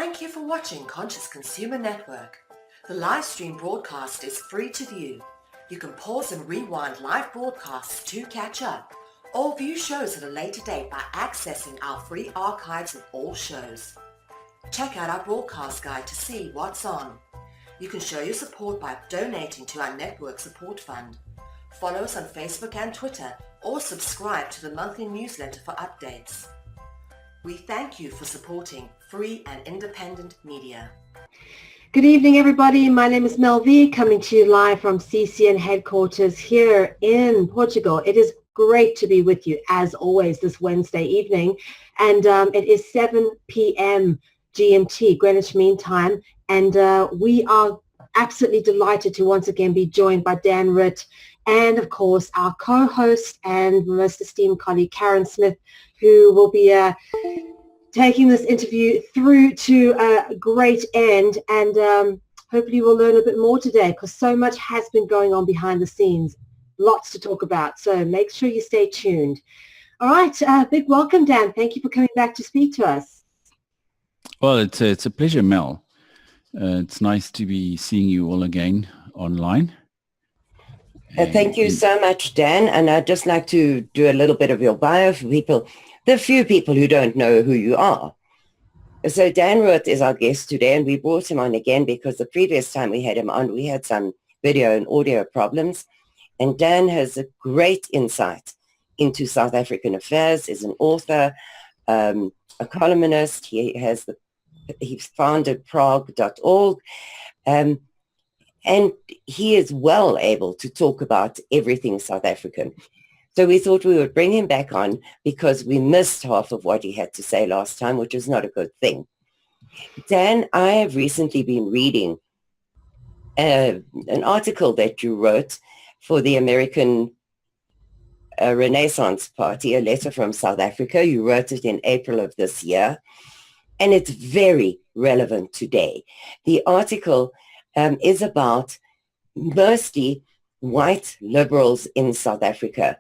Thank you for watching Conscious Consumer Network. The live stream broadcast is free to view. You can pause and rewind live broadcasts to catch up, or view shows at a later date by accessing our free archives of all shows. Check out our broadcast guide to see what's on. You can show your support by donating to our network support fund. Follow us on Facebook and Twitter, or subscribe to the monthly newsletter for updates. We thank you for supporting free and independent media. Good evening, everybody. My name is Mel V, coming to you live from CCN headquarters here in Portugal. It is great to be with you, as always, this Wednesday evening. And it is 7 p.m. GMT, Greenwich Mean Time. And we are absolutely delighted to once again be joined by Dan Roodt and, of course, our co-host and most esteemed colleague, Karin Smith, who will be taking this interview through to a great end. And hopefully we'll learn a bit more today, because so much has been going on behind the scenes. Lots to talk about. So make sure you stay tuned. All right. Big welcome, Dan. Thank you for coming back to speak to us. Well, it's a pleasure, Mel. It's nice to be seeing you all again online. Thank you so much, Dan. And I'd just like to do a little bit of your bio for people, the few people who don't know who you are. So Dan Roodt is our guest today, and we brought him on again because the previous time we had him on, we had some video and audio problems. And Dan has a great insight into South African affairs, is an author, a columnist. He founded Prague.org. And he is well able to talk about everything South African. So we thought we would bring him back on because we missed half of what he had to say last time, which is not a good thing. Dan, I have recently been reading an article that you wrote for the American Renaissance Party, a letter from South Africa. You wrote it in April of this year, and it's very relevant today. The article is about mostly white liberals in South Africa.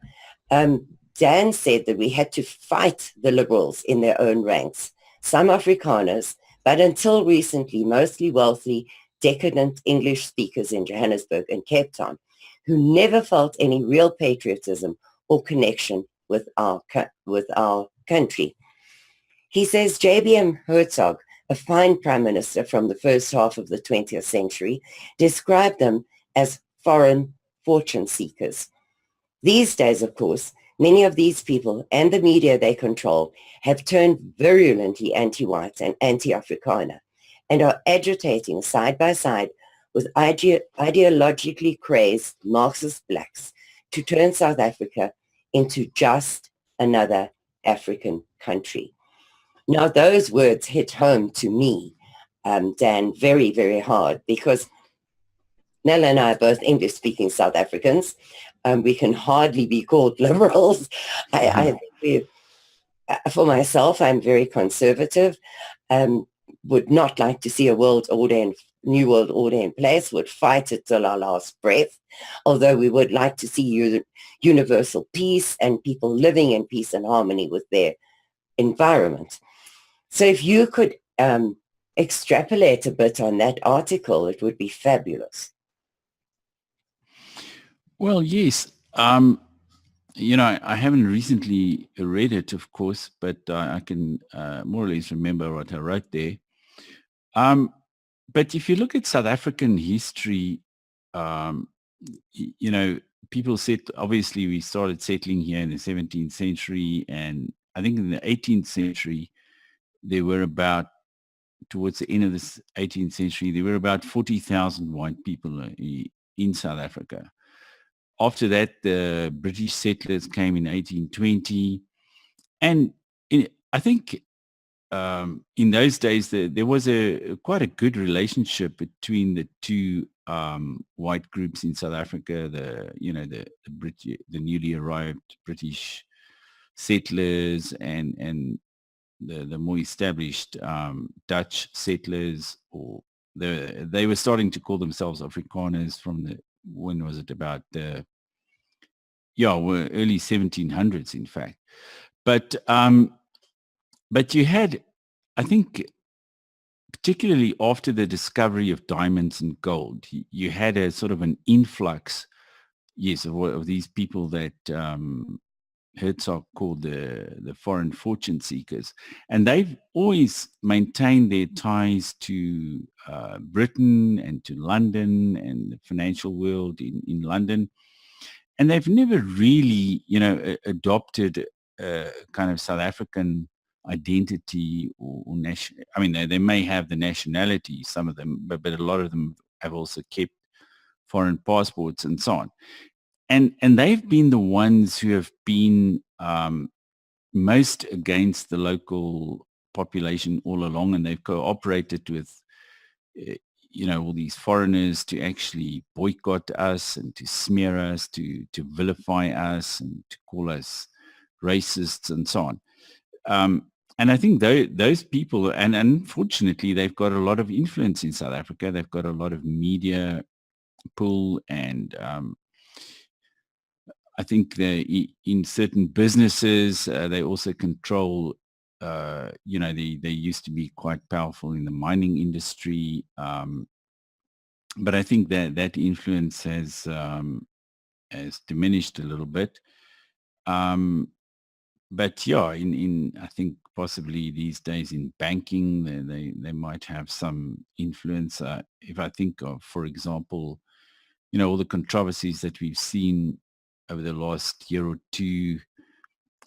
Dan said that we had to fight the liberals in their own ranks, some Afrikaners, but until recently, mostly wealthy, decadent English speakers in Johannesburg and Cape Town, who never felt any real patriotism or connection with our country. He says JBM Hertzog, a fine prime minister from the first half of the 20th century, described them as foreign fortune seekers. These days, of course, many of these people and the media they control have turned virulently anti-white and anti-Afrikaner and are agitating side by side with ideologically crazed Marxist blacks to turn South Africa into just another African country. Now, those words hit home to me, Dan, very, very hard, because Nell and I are both English-speaking South Africans. We can hardly be called liberals. I think for myself, I'm very conservative, would not like to see a new world order in place, would fight it till our last breath, although we would like to see universal peace and people living in peace and harmony with their environment. So if you could extrapolate a bit on that article, it would be fabulous. Well, yes. I haven't recently read it, of course, but I can more or less remember what I wrote there. But if you look at South African history, people said, obviously, we started settling here in the 17th century, and I think in the 18th century, there were towards the end of the 18th century, there were about 40,000 white people in South Africa. After that, the British settlers came in 1820. And I think in those days, there was quite a good relationship between the two white groups in South Africa, the newly arrived British settlers and the more established Dutch settlers, or they were starting to call themselves Afrikaners from when was it, about early 1700s, in fact. But you had, I think, particularly after the discovery of diamonds and gold, you had a sort of an influx, yes, of these people that Herzog called the foreign fortune seekers. And they've always maintained their ties to Britain and to London and the financial world in London. And they've never really, adopted a kind of South African identity or national. I mean, they may have the nationality, some of them, but a lot of them have also kept foreign passports and so on. And they've been the ones who have been most against the local population all along, and they've cooperated with, all these foreigners to actually boycott us and to smear us, to vilify us and to call us racists and so on. And I think those people, and unfortunately, they've got a lot of influence in South Africa. They've got a lot of media pull, and I think in certain businesses, they also control, they used to be quite powerful in the mining industry. But I think that influence has diminished a little bit. But yeah, in I think possibly these days in banking, they might have some influence. If I think of, for example, all the controversies that we've seen over the last year or two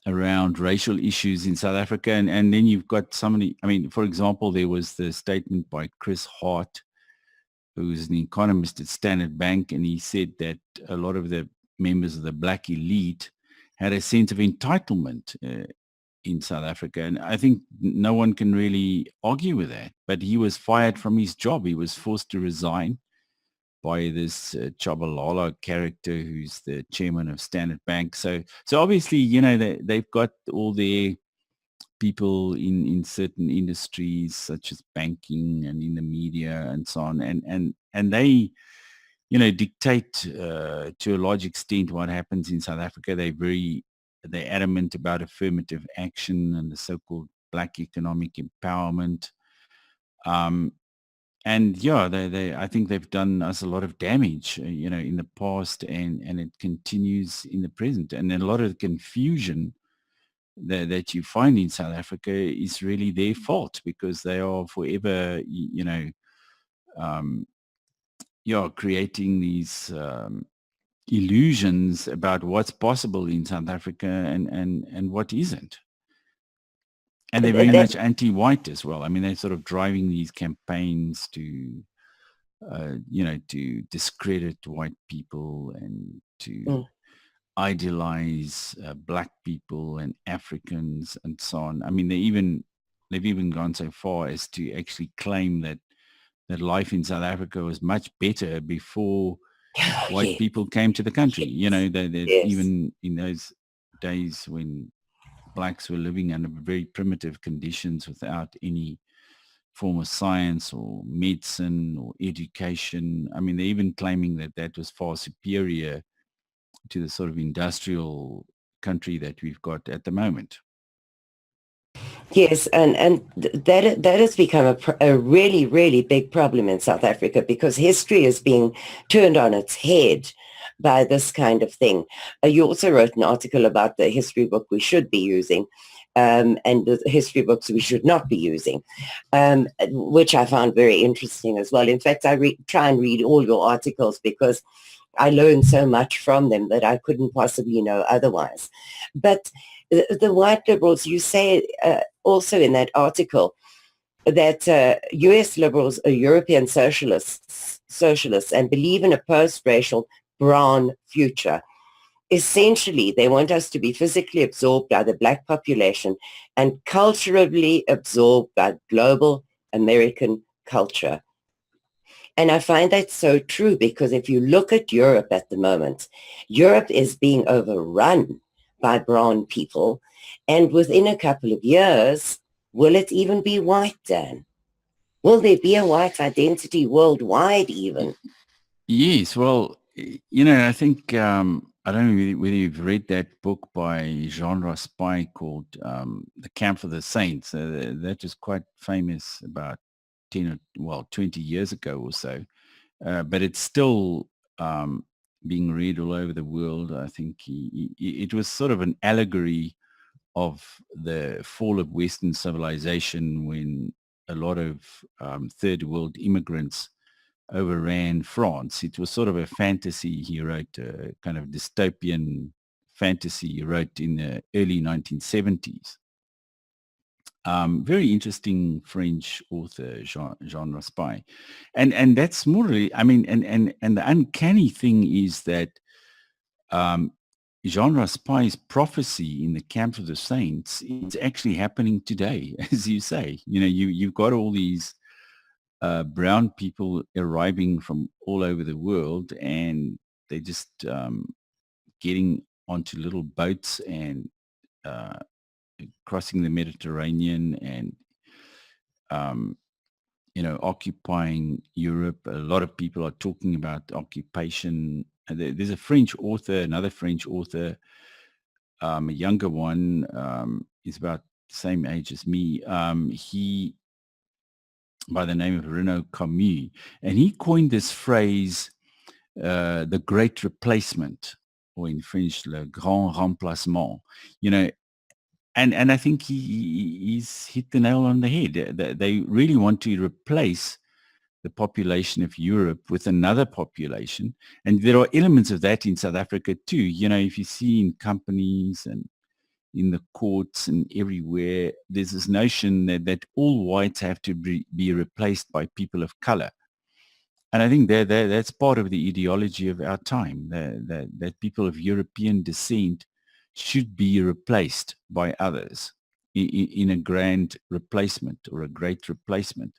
around racial issues in South Africa. And then you've got somebody, I mean, for example, there was the statement by Chris Hart, who's an economist at Standard Bank, and he said that a lot of the members of the black elite had a sense of entitlement in South Africa. And I think no one can really argue with that. But he was fired from his job. He was forced to resign by this Chabalala character who's the chairman of Standard Bank. So obviously, they've got all their people in certain industries such as banking and in the media and so on. And they, dictate to a large extent what happens in South Africa. They're adamant about affirmative action and the so-called black economic empowerment. And yeah, I think they've done us a lot of damage, in the past, and it continues in the present. And a lot of the confusion that you find in South Africa is really their fault, because they are forever, creating these illusions about what's possible in South Africa and what isn't. And they're very much anti-white as well. I mean, they're sort of driving these campaigns to, to discredit white people and to idealize black people and Africans and so on. I mean, they've even gone so far as to actually claim that life in South Africa was much better before white people came to the country. Even in those days when blacks were living under very primitive conditions without any form of science or medicine or education. I mean, they're even claiming that was far superior to the sort of industrial country that we've got at the moment. Yes, and that has become a really, really big problem in South Africa, because history is being turned on its head by this kind of thing. You also wrote an article about the history book we should be using, and the history books we should not be using, which I found very interesting as well. In fact, I try and read all your articles because I learned so much from them that I couldn't possibly know otherwise. But the white liberals, you say also in that article that U.S. liberals are European socialists and believe in a post-racial brown future. Essentially, they want us to be physically absorbed by the black population and culturally absorbed by global American culture. And I find that so true, because if you look at Europe at the moment, Europe is being overrun by brown people. And within a couple of years, will it even be white, Dan? Will there be a white identity worldwide even? Yes, well, I think, I don't know whether you've read that book by Jean Raspail called The Camp of the Saints. That is quite famous about 20 years ago or so. But it's still being read all over the world. I think it was sort of an allegory of the fall of Western civilization when a lot of third world immigrants overran France. It was sort of a fantasy he wrote, a kind of dystopian fantasy he wrote in the early 1970s. Very interesting French author, Jean Raspail. And that's more really, I mean, and the uncanny thing is that Jean Raspail's prophecy in the camp of the saints is actually happening today, as you say. You know, you've got all these brown people arriving from all over the world, and they're just getting onto little boats and crossing the Mediterranean and, occupying Europe. A lot of people are talking about occupation. There's a French author, another French author, a younger one, is about the same age as me. He, by the name of Renaud Camus, and he coined this phrase, the great replacement, or in French, le grand remplacement. And I think he's hit the nail on the head. They really want to replace the population of Europe with another population. And there are elements of that in South Africa too. If you see in companies and in the courts and everywhere, there's this notion that all whites have to be replaced by people of color. And I think that's part of the ideology of our time, that people of European descent should be replaced by others in a grand replacement or a great replacement.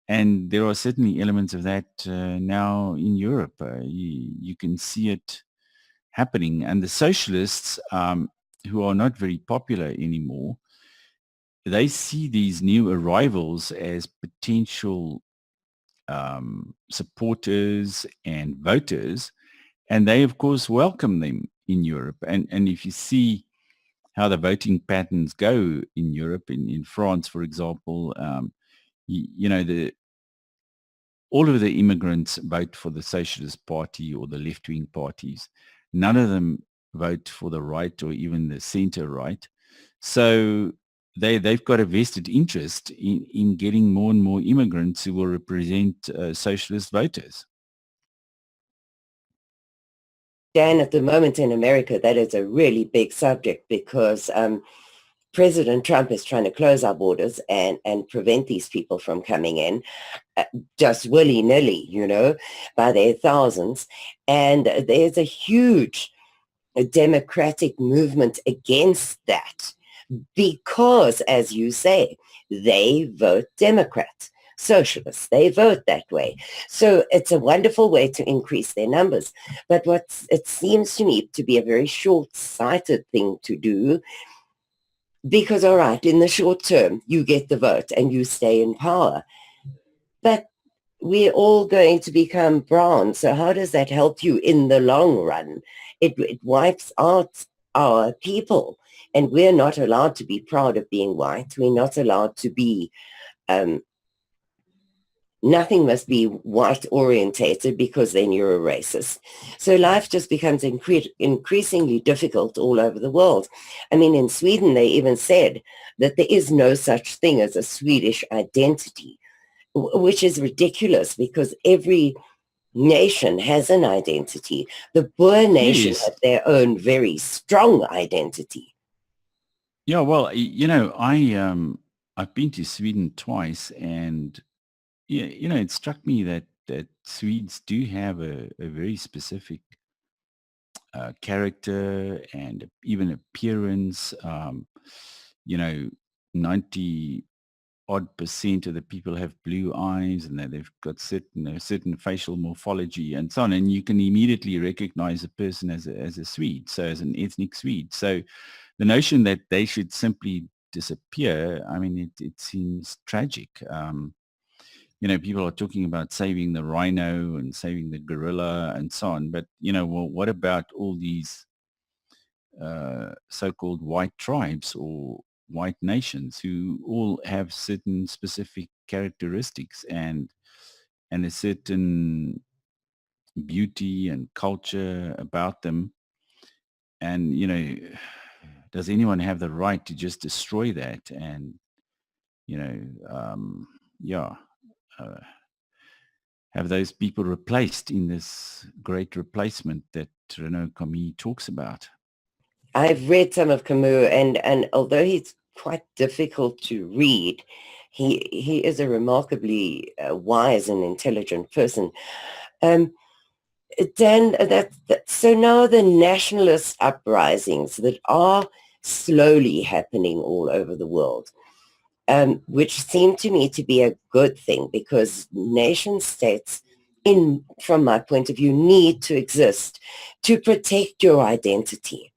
And there are certainly elements of that now in Europe. You can see it happening. And the socialists, who are not very popular anymore, they see these new arrivals as potential supporters and voters, and they, of course, welcome them in Europe. And if you see how the voting patterns go in Europe, in France, for example, all of the immigrants vote for the Socialist Party or the left-wing parties. None of them vote for the right or even the center-right. So they've got a vested interest in getting more and more immigrants who will represent socialist voters. Dan, at the moment in America, that is a really big subject because President Trump is trying to close our borders and prevent these people from coming in just willy-nilly, by their thousands. And there's a huge democratic movement against that because, as you say, they vote Democrat. Socialists, they vote that way. So it's a wonderful way to increase their numbers. But it seems to me to be a very short-sighted thing to do because, all right, in the short term, you get the vote and you stay in power. But we're all going to become brown. So how does that help you in the long run? It wipes out our people. And we're not allowed to be proud of being white. We're not allowed to be... nothing must be white orientated because then you're a racist. So life just becomes increasingly difficult all over the world. I mean, in Sweden, they even said that there is no such thing as a Swedish identity, which is ridiculous because every nation has an identity. The Boer nation has their own very strong identity. Yeah, well, I've been to Sweden twice, and it struck me that Swedes do have a very specific character and even appearance. 90 odd percent of the people have blue eyes, and they've got certain facial morphology and so on, and you can immediately recognize a person as a Swede, so as an ethnic Swede. So the notion that they should simply disappear, I mean, it seems tragic. People are talking about saving the rhino and saving the gorilla and so on. But, well, what about all these so-called white tribes or white nations who all have certain specific characteristics and a certain beauty and culture about them. And, does anyone have the right to just destroy that and, yeah, uh, have those people replaced in this great replacement that Renaud Camus talks about? I've read some of Camus, and although he's quite difficult to read, he is a remarkably wise and intelligent person. Dan, so now the nationalist uprisings that are slowly happening all over the world, which seem to me to be a good thing, because nation states, from my point of view, need to exist to protect your identity.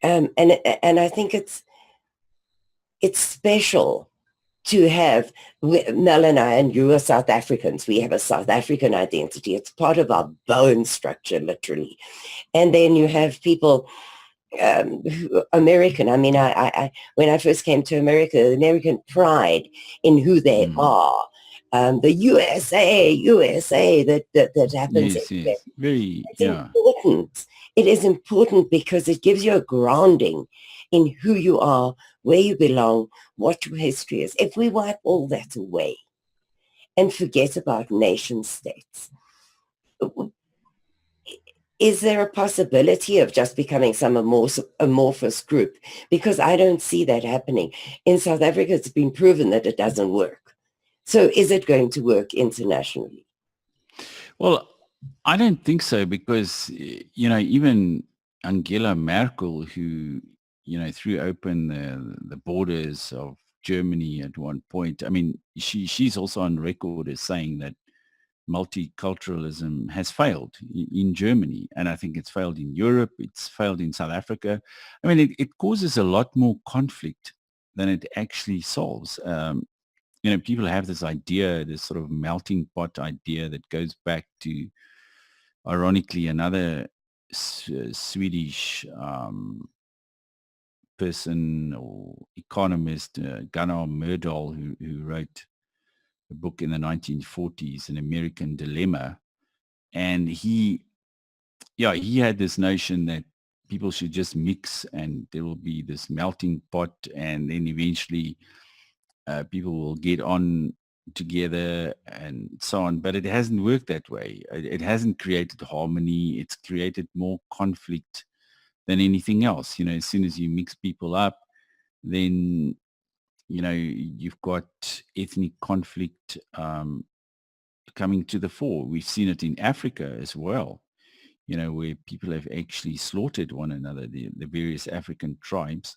And I think it's special to have, Mel and I, and you are South Africans, we have a South African identity. It's part of our bone structure, literally. And then you have people, American. I mean, I when I first came to America, the American pride in who they are, the USA that happens. Yes. Very, it's important. It is important because it gives you a grounding in who you are, where you belong, what your history is. If we wipe all that away and forget about nation states, is there a possibility of just becoming some amorphous group? Because I don't see that happening. In South Africa, it's been proven that it doesn't work. So is it going to work internationally? Well, I don't think so, because, even Angela Merkel, who, threw open the borders of Germany at one point, I mean, she's also on record as saying that multiculturalism has failed in Germany. And I think it's failed in Europe. It's failed in South Africa. I mean, it causes a lot more conflict than it actually solves. People have this idea, this sort of melting pot idea that goes back to, ironically, another Swedish person or economist, Gunnar Myrdal, who wrote a book in the 1940s, An American Dilemma. And he had this notion that people should just mix and there will be this melting pot, and then eventually people will get on together and so on. But it hasn't worked that way. It hasn't created harmony. It's created more conflict than anything else. As soon as you mix people up, then, you've got ethnic conflict coming to the fore. We've seen it in Africa as well, where people have actually slaughtered one another, the various African tribes.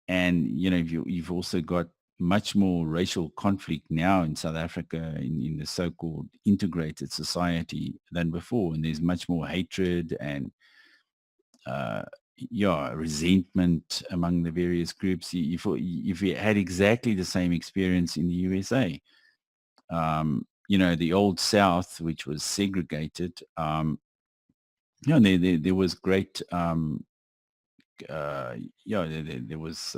And, you've also got much more racial conflict now in South Africa in the so-called integrated society than before. And there's much more hatred and, resentment among the various groups. If you had exactly the same experience in the USA, the old South, which was segregated, there was great, there was,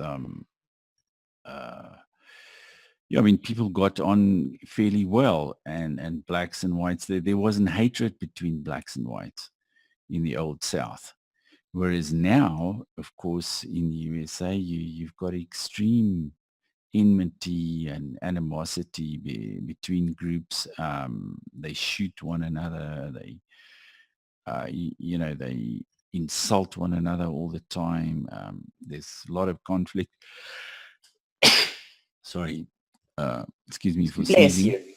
I mean, people got on fairly well, and blacks and whites, there wasn't hatred between blacks and whites in the old South. Whereas now, of course, in the USA, you've got extreme enmity and animosity between groups. They shoot one another. They, they insult one another all the time. There's a lot of conflict. Sorry, excuse me for sneezing.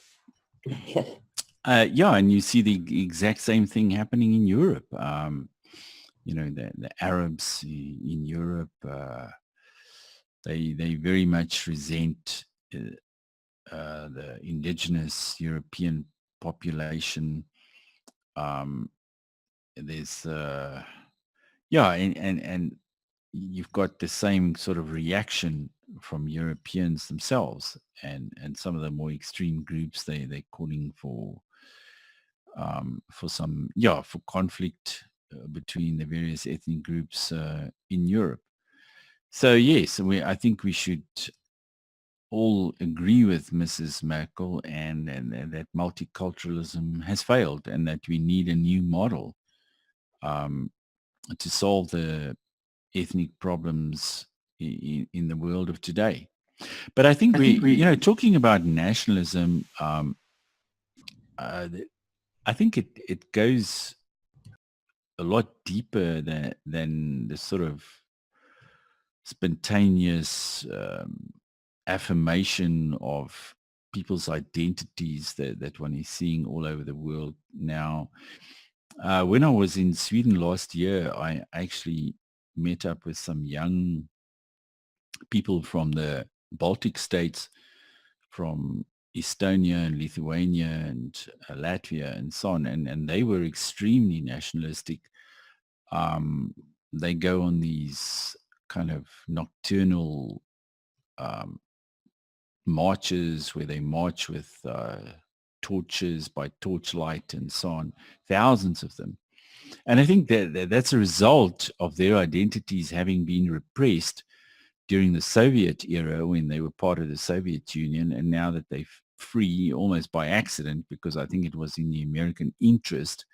And you see the exact same thing happening in Europe. The Arabs in Europe, they very much resent the indigenous European population. There's and you've got the same sort of reaction from Europeans themselves, and some of the more extreme groups, they're calling for conflict between the various ethnic groups in Europe. So yes, I think we should all agree with Mrs. Merkel and that multiculturalism has failed and that we need a new model to solve the ethnic problems in the world of today. But I think talking about nationalism, I think it goes a lot deeper than the sort of spontaneous affirmation of people's identities that one is seeing all over the world now. When I was in Sweden last year, I actually met up with some young people from the Baltic states, from Estonia and Lithuania and Latvia and so on, and they were extremely nationalistic. They go on these kind of nocturnal marches where they march with torches by torchlight and so on, thousands of them. And I think that's a result of their identities having been repressed during the Soviet era when they were part of the Soviet Union, and now that they're free almost by accident, because I think it was in the American interest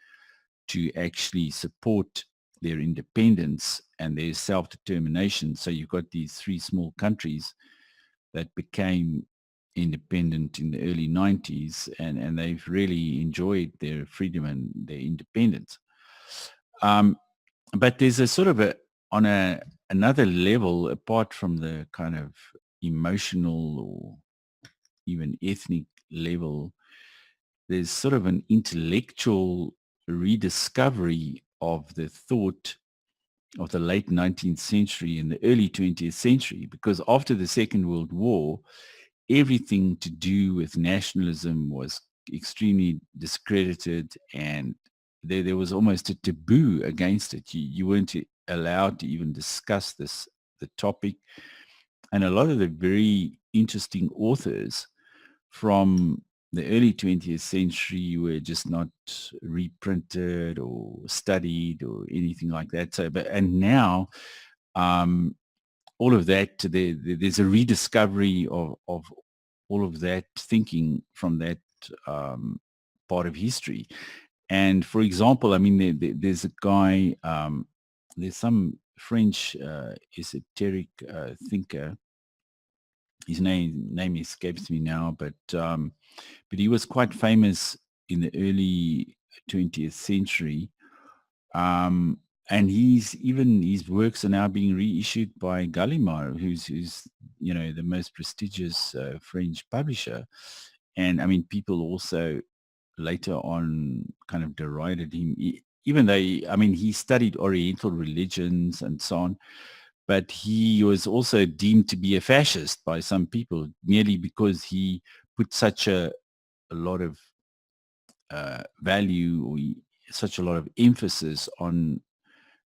to actually support their independence and their self-determination. So you've got these three small countries that became independent in the early 90s, and they've really enjoyed their freedom and their independence. But there's a sort of another level apart from the kind of emotional or even ethnic level. There's sort of an intellectual rediscovery of the thought of the late 19th century and the early 20th century, because after the Second World War, everything to do with nationalism was extremely discredited, and there was almost a taboo against it. You weren't allowed to even discuss the topic. And a lot of the very interesting authors from the early 20th century were just not reprinted or studied or anything like that. So, and now all of that, there's a rediscovery of all of that thinking from that part of history. And for example, I mean, there's a guy, there's some French esoteric thinker. His name escapes me now, but he was quite famous in the early 20th century. And his works are now being reissued by Gallimard, who's the most prestigious French publisher. And I mean, people also later on kind of derided him, even though he studied Oriental religions and so on. But he was also deemed to be a fascist by some people merely because he put such a lot of value or such a lot of emphasis on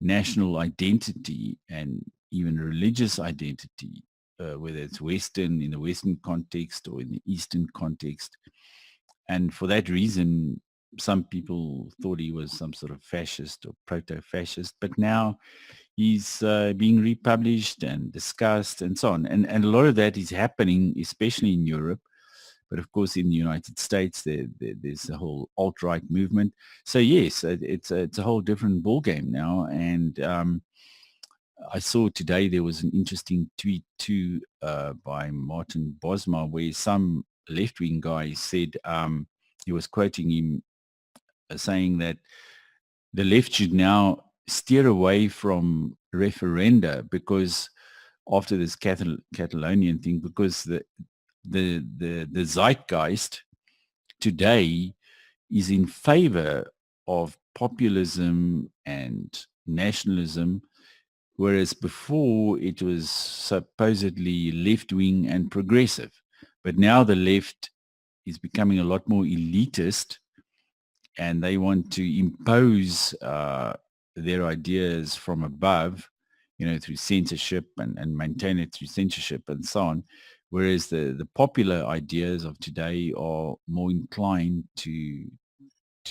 national identity and even religious identity, whether it's Western, in the Western context or in the Eastern context. And for that reason, some people thought he was some sort of fascist or proto-fascist, but now he's being republished and discussed and so on. And a lot of that is happening, especially in Europe. But of course, in the United States, there's a whole alt-right movement. So yes, it's a whole different ballgame now. And I saw today there was an interesting tweet too by Martin Bosma, where some left-wing guy said, he was quoting him saying that the left should now steer away from referenda because after this Catalonian thing, because the zeitgeist today is in favor of populism and nationalism, whereas before it was supposedly left-wing and progressive. But now the left is becoming a lot more elitist, and they want to impose their ideas from above, through censorship and maintain it through censorship and so on. Whereas the popular ideas of today are more inclined to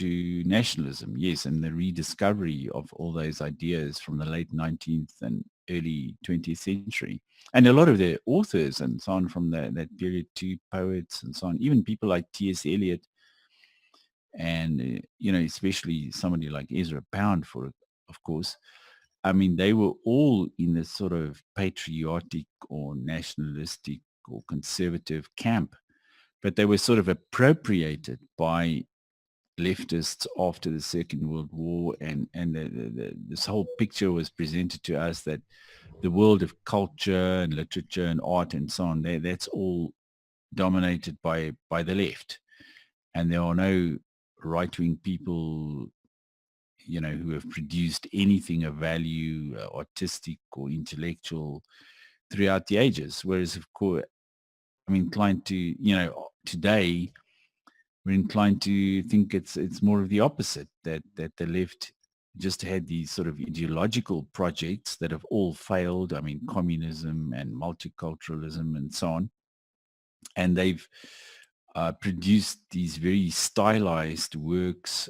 nationalism, yes, and the rediscovery of all those ideas from the late 19th and early 20th century. And a lot of the authors and so on from that period too, poets and so on, even people like T.S. Eliot and, especially somebody like Ezra Pound, of course, I mean, they were all in this sort of patriotic or nationalistic or conservative camp, but they were sort of appropriated by leftists after the Second World War, and this whole picture was presented to us that the world of culture and literature and art and so on, that's all dominated by the left, and there are no right-wing people who have produced anything of value, artistic or intellectual, throughout the ages. Whereas, of course, I'm inclined to, today we're inclined to think it's more of the opposite, that the left just had these sort of ideological projects that have all failed. I mean, communism and multiculturalism and so on. And they've produced these very stylized works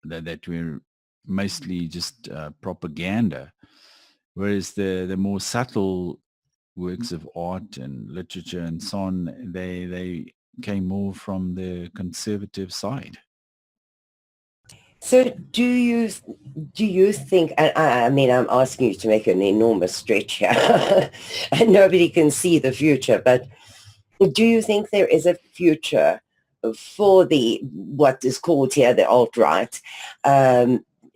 that were mostly just propaganda, whereas the more subtle works of art and literature and so on, they came more from the conservative side. So do you think, and I mean, I'm asking you to make an enormous stretch here, and nobody can see the future, but do you think there is a future for what is called here the alt-right,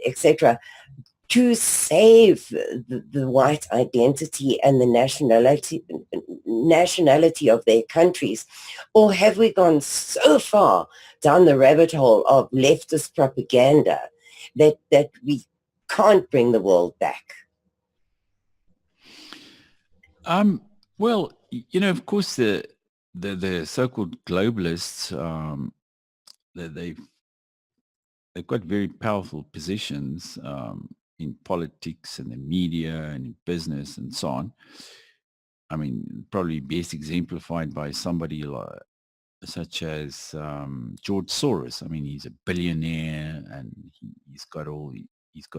etc., to save the white identity and the nationality of their countries? Or have we gone so far down the rabbit hole of leftist propaganda that we can't bring the world back? Well, of course, the so-called globalists, they've got very powerful positions in politics and the media and in business and so on. I mean, probably best exemplified by somebody such as George Soros. I mean, he's a billionaire, and he's got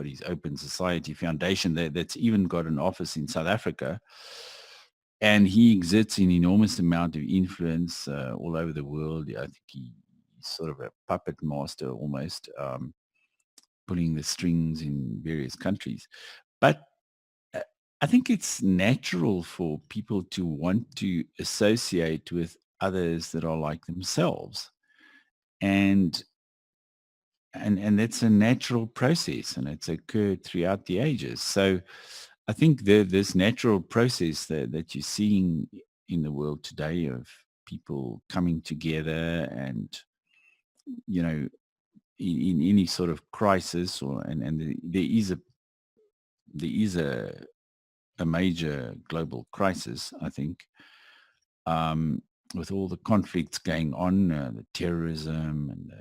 his Open Society Foundation that's even got an office in South Africa. And he exerts an enormous amount of influence all over the world. I think he's sort of a puppet master almost, pulling the strings in various countries. But I think it's natural for people to want to associate with others that are like themselves. And that's a natural process, and it's occurred throughout the ages. So I think this natural process that you're seeing in the world today of people coming together and, in any sort of crisis, there is a major global crisis, I think, with all the conflicts going on, the terrorism and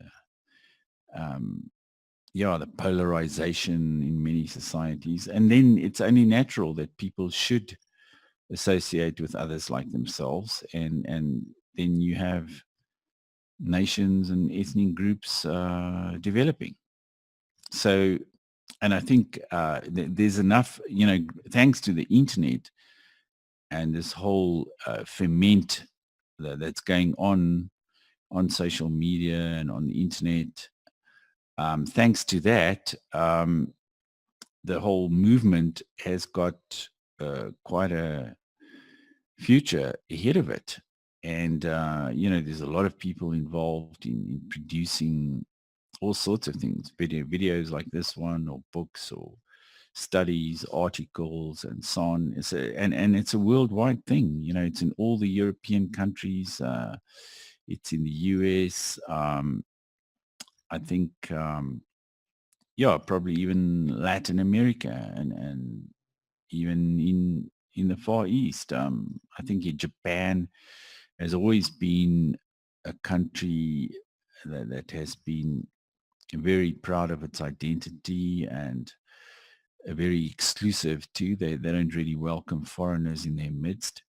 the polarization in many societies. And then it's only natural that people should associate with others like themselves. And then you have nations and ethnic groups developing. So, and I think there's enough, thanks to the internet and this whole ferment that's going on social media and on the internet. Thanks to that, the whole movement has got quite a future ahead of it. And, there's a lot of people involved in producing all sorts of things, videos like this one, or books, or studies, articles, and so on. And it's a worldwide thing. It's in all the European countries. It's in the US. I think, probably even Latin America, and even in the Far East. I think Japan has always been a country that has been very proud of its identity and very exclusive too. They don't really welcome foreigners in their midst.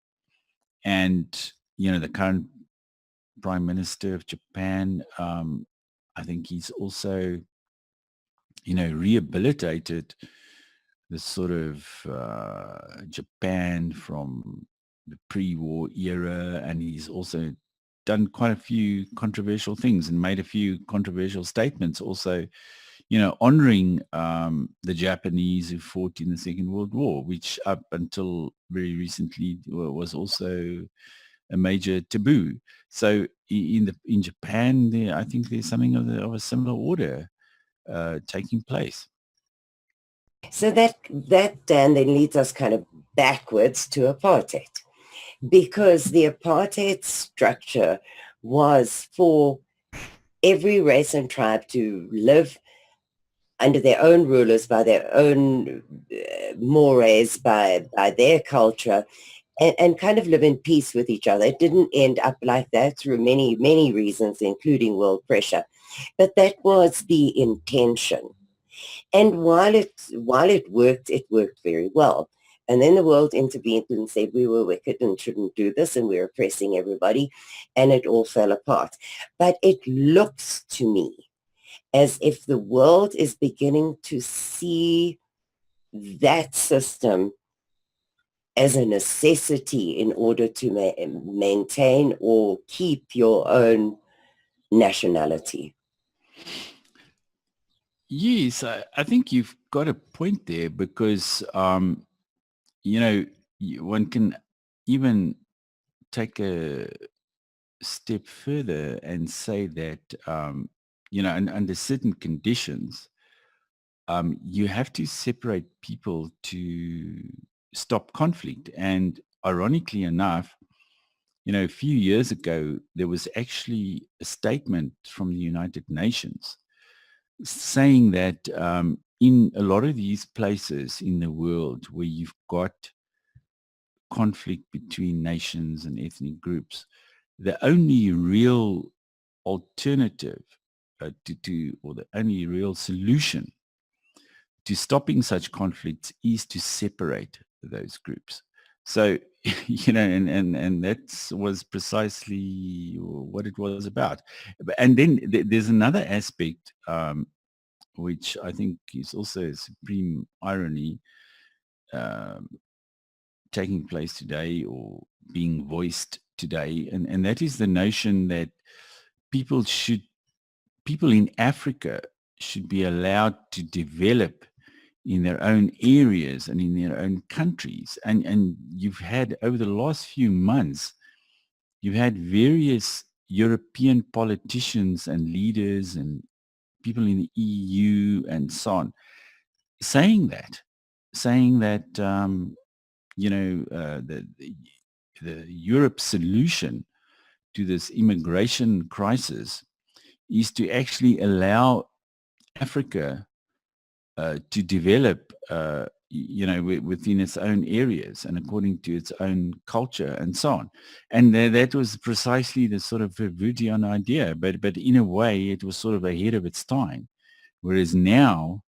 And, the current Prime Minister of Japan, I think he's also, rehabilitated the sort of Japan from the pre-war era, and he's also done quite a few controversial things and made a few controversial statements also, honoring the Japanese who fought in the Second World War, which up until very recently was also a major taboo. So in Japan, I think there's something of a similar order taking place. So that Dan then leads us kind of backwards to apartheid, because the apartheid structure was for every race and tribe to live under their own rulers, by their own mores, by their culture, and kind of live in peace with each other. It didn't end up like that through many, many reasons, including world pressure. But that was the intention. And while it worked, it worked very well. And then the world intervened and said we were wicked and shouldn't do this, and we were oppressing everybody, and it all fell apart. But it looks to me as if the world is beginning to see that system as a necessity in order to maintain or keep your own nationality. Yes, I think you've got a point there, because, one can even take a step further and say that, under certain conditions, you have to separate people to stop conflict. And ironically enough, a few years ago, there was actually a statement from the United Nations saying that in a lot of these places in the world where you've got conflict between nations and ethnic groups, the only real alternative or the only real solution to stopping such conflicts is to separate those groups. So, and that was precisely what it was about. And then there's another aspect, which I think is also a supreme irony taking place today, or being voiced today, and that is the notion that people in Africa should be allowed to develop in their own areas and in their own countries. And you've had, over the last few months, you've had various European politicians and leaders and people in the EU and so on saying that the Europe solution to this immigration crisis is to actually allow Africa to develop, within its own areas and according to its own culture and so on. And that was precisely the sort of Rootian idea, but in a way it was sort of ahead of its time. Whereas now,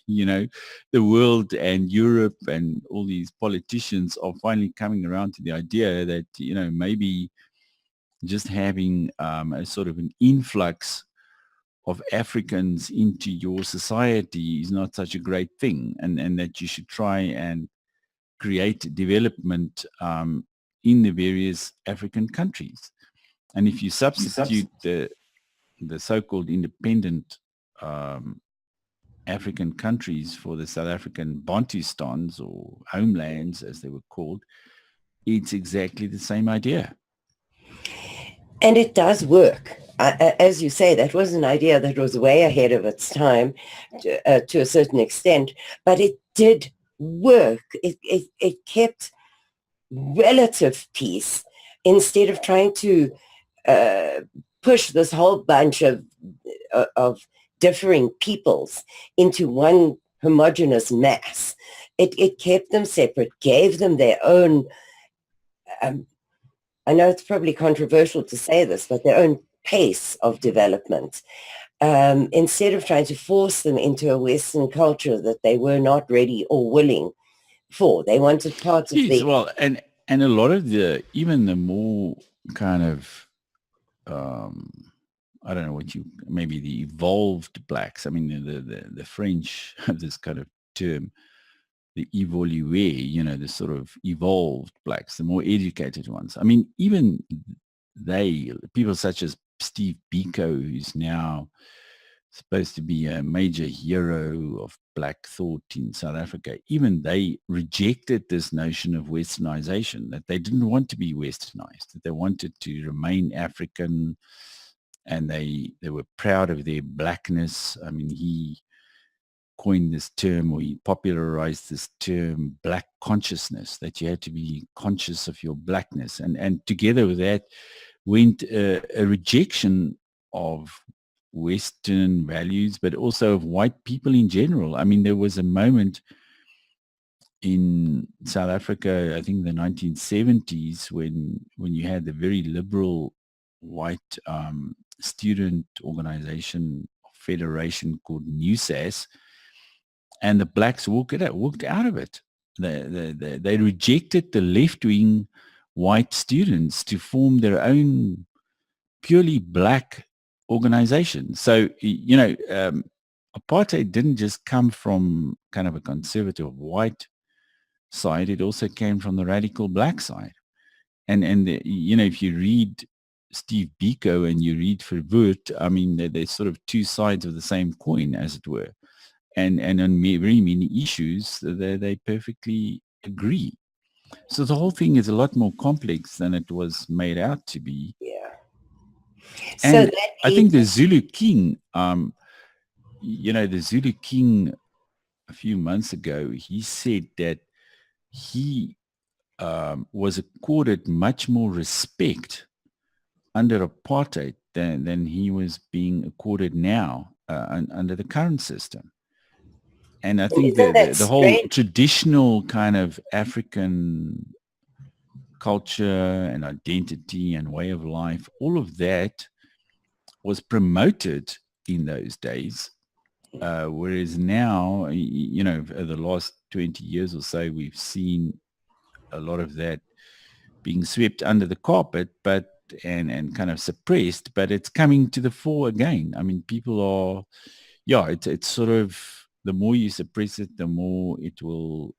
the world and Europe and all these politicians are finally coming around to the idea that, maybe just having a sort of an influx of Africans into your society is not such a great thing, and that you should try and create development in the various African countries. And if you substitute the so-called independent African countries for the South African Bantustans, or homelands as they were called, it's exactly the same idea. And it does work. As you say, that was an idea that was way ahead of its time to a certain extent, but it did work. It kept relative peace instead of trying to push this whole bunch of differing peoples into one homogeneous mass. It kept them separate, gave them their own, I know it's probably controversial to say this, but their own pace of development, instead of trying to force them into a Western culture that they were not ready or willing for. They wanted parts of the... Well, and a lot of even the more kind of, I don't know maybe the evolved blacks. I mean, the French have this kind of term the evolue, the sort of evolved blacks, the more educated ones. I mean, even people such as Steve Biko, who's now supposed to be a major hero of black thought in South Africa, even they rejected this notion of westernization, that they didn't want to be westernized, that they wanted to remain African, and they were proud of their blackness. I mean, he coined this term, or he popularized this term, black consciousness, that you had to be conscious of your blackness. And together with that went a rejection of Western values, but also of white people in general. I mean, there was a moment in South Africa, I think the 1970s, when you had the very liberal white student organization federation called NUSAS, and the blacks walked out of it. They rejected the left-wing white students to form their own purely black organization. So, apartheid didn't just come from kind of a conservative white side. It also came from the radical black side. And if you read Steve Biko and you read Roodt, I mean, they're sort of two sides of the same coin, as it were. And on very many issues, they perfectly agree. So the whole thing is a lot more complex than it was made out to be. Yeah. And so I think the Zulu King, the Zulu King a few months ago, he said that he was accorded much more respect under apartheid than he was being accorded now under the current system. And I think the whole traditional kind of African culture and identity and way of life, all of that was promoted in those days. Whereas now, the last 20 years or so, we've seen a lot of that being swept under the carpet, and kind of suppressed, but it's coming to the fore again. I mean, people are, it's sort of, the more you suppress it, the more it will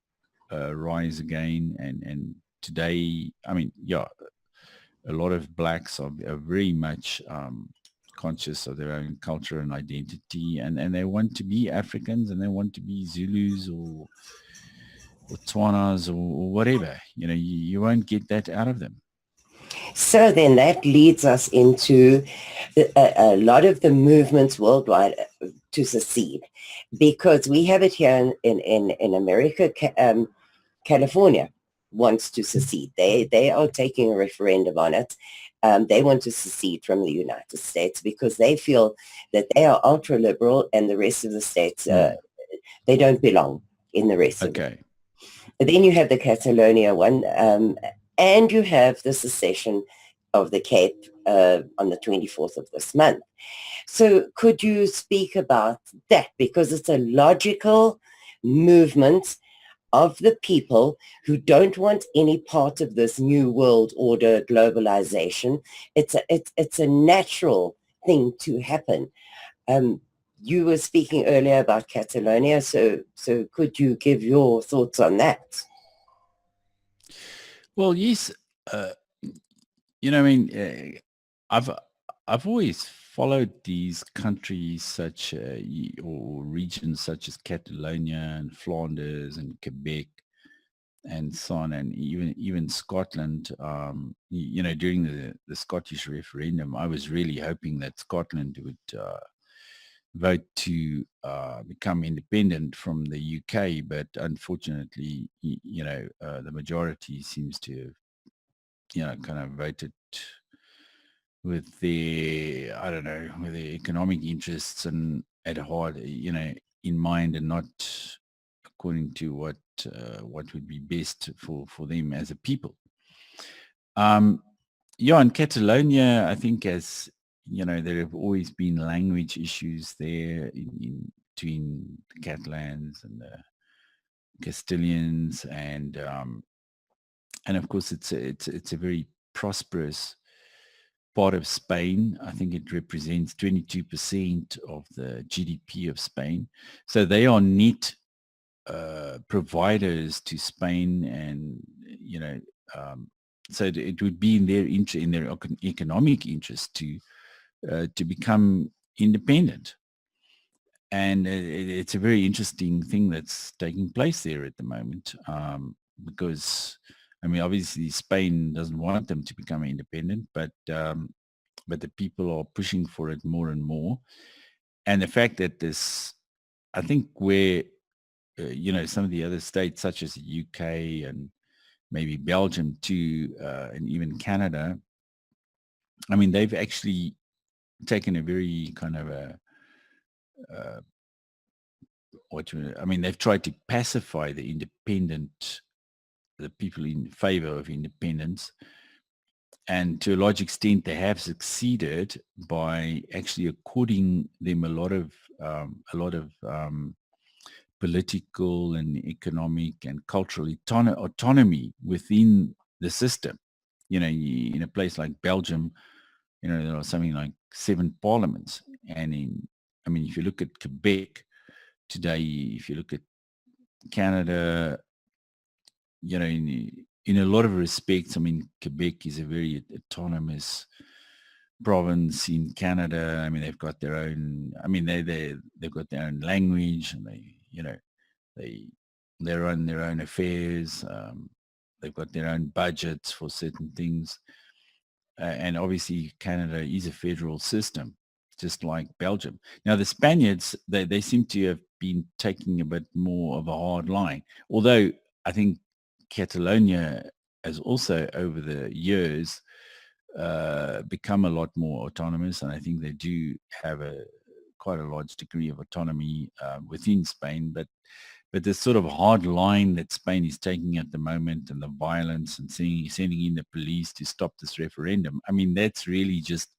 rise again. And today, I mean, a lot of blacks are very much conscious of their own culture and identity, and they want to be Africans, and they want to be Zulus or Tswanas or whatever. You won't get that out of them. So then that leads us into a lot of the movements worldwide to secede, because we have it here in America. California wants to secede. They are taking a referendum on it. They want to secede from the United States because they feel that they are ultra liberal and the rest of the states, they don't belong in the rest of it. Then you have the Catalonia one, and you have the secession of the Cape on the 24th of this month. So could you speak about that? Because it's a logical movement of the people who don't want any part of this new world order globalization. It's a natural thing to happen. You were speaking earlier about Catalonia, so could you give your thoughts on that? Well, yes. I've always followed these countries such or regions such as Catalonia and Flanders and Quebec and so on, and even Scotland. During the Scottish referendum, I was really hoping that Scotland would vote to become independent from the UK, but unfortunately, the majority seems to have, kind of voted with their, with their economic interests and at heart, in mind, and not according to what would be best for them as a people. In Catalonia, I think, as there have always been language issues there between the Catalans and the Castilians, and of course it's a very prosperous part of Spain. I think it represents 22% of the GDP of Spain. So they are net providers to Spain, and so it would be in their interest, in their economic interest, to become independent. And it's a very interesting thing that's taking place there at the moment, because I mean, obviously Spain doesn't want them to become independent, but the people are pushing for it more and more. And the fact that this, I think, where some of the other states, such as the UK and maybe Belgium too, and even Canada, I mean, they've actually taken a very kind of they've tried to pacify the people in favor of independence. And to a large extent, they have succeeded by actually according them a lot of political and economic and cultural autonomy within the system. In a place like Belgium, there are something like 7 parliaments. And if you look at Quebec today, if you look at Canada, in a lot of respects, I mean, Quebec is a very autonomous province in Canada. I mean, they've got their own, they've got their own language, and they run their own affairs. They've got their own budgets for certain things. And obviously Canada is a federal system, just like Belgium. Now, the Spaniards, they seem to have been taking a bit more of a hard line, although I think Catalonia has also, over the years, become a lot more autonomous, and I think they do have quite a large degree of autonomy within Spain. But this sort of hard line that Spain is taking at the moment, and the violence, and sending in the police to stop this referendum, I mean, that's really just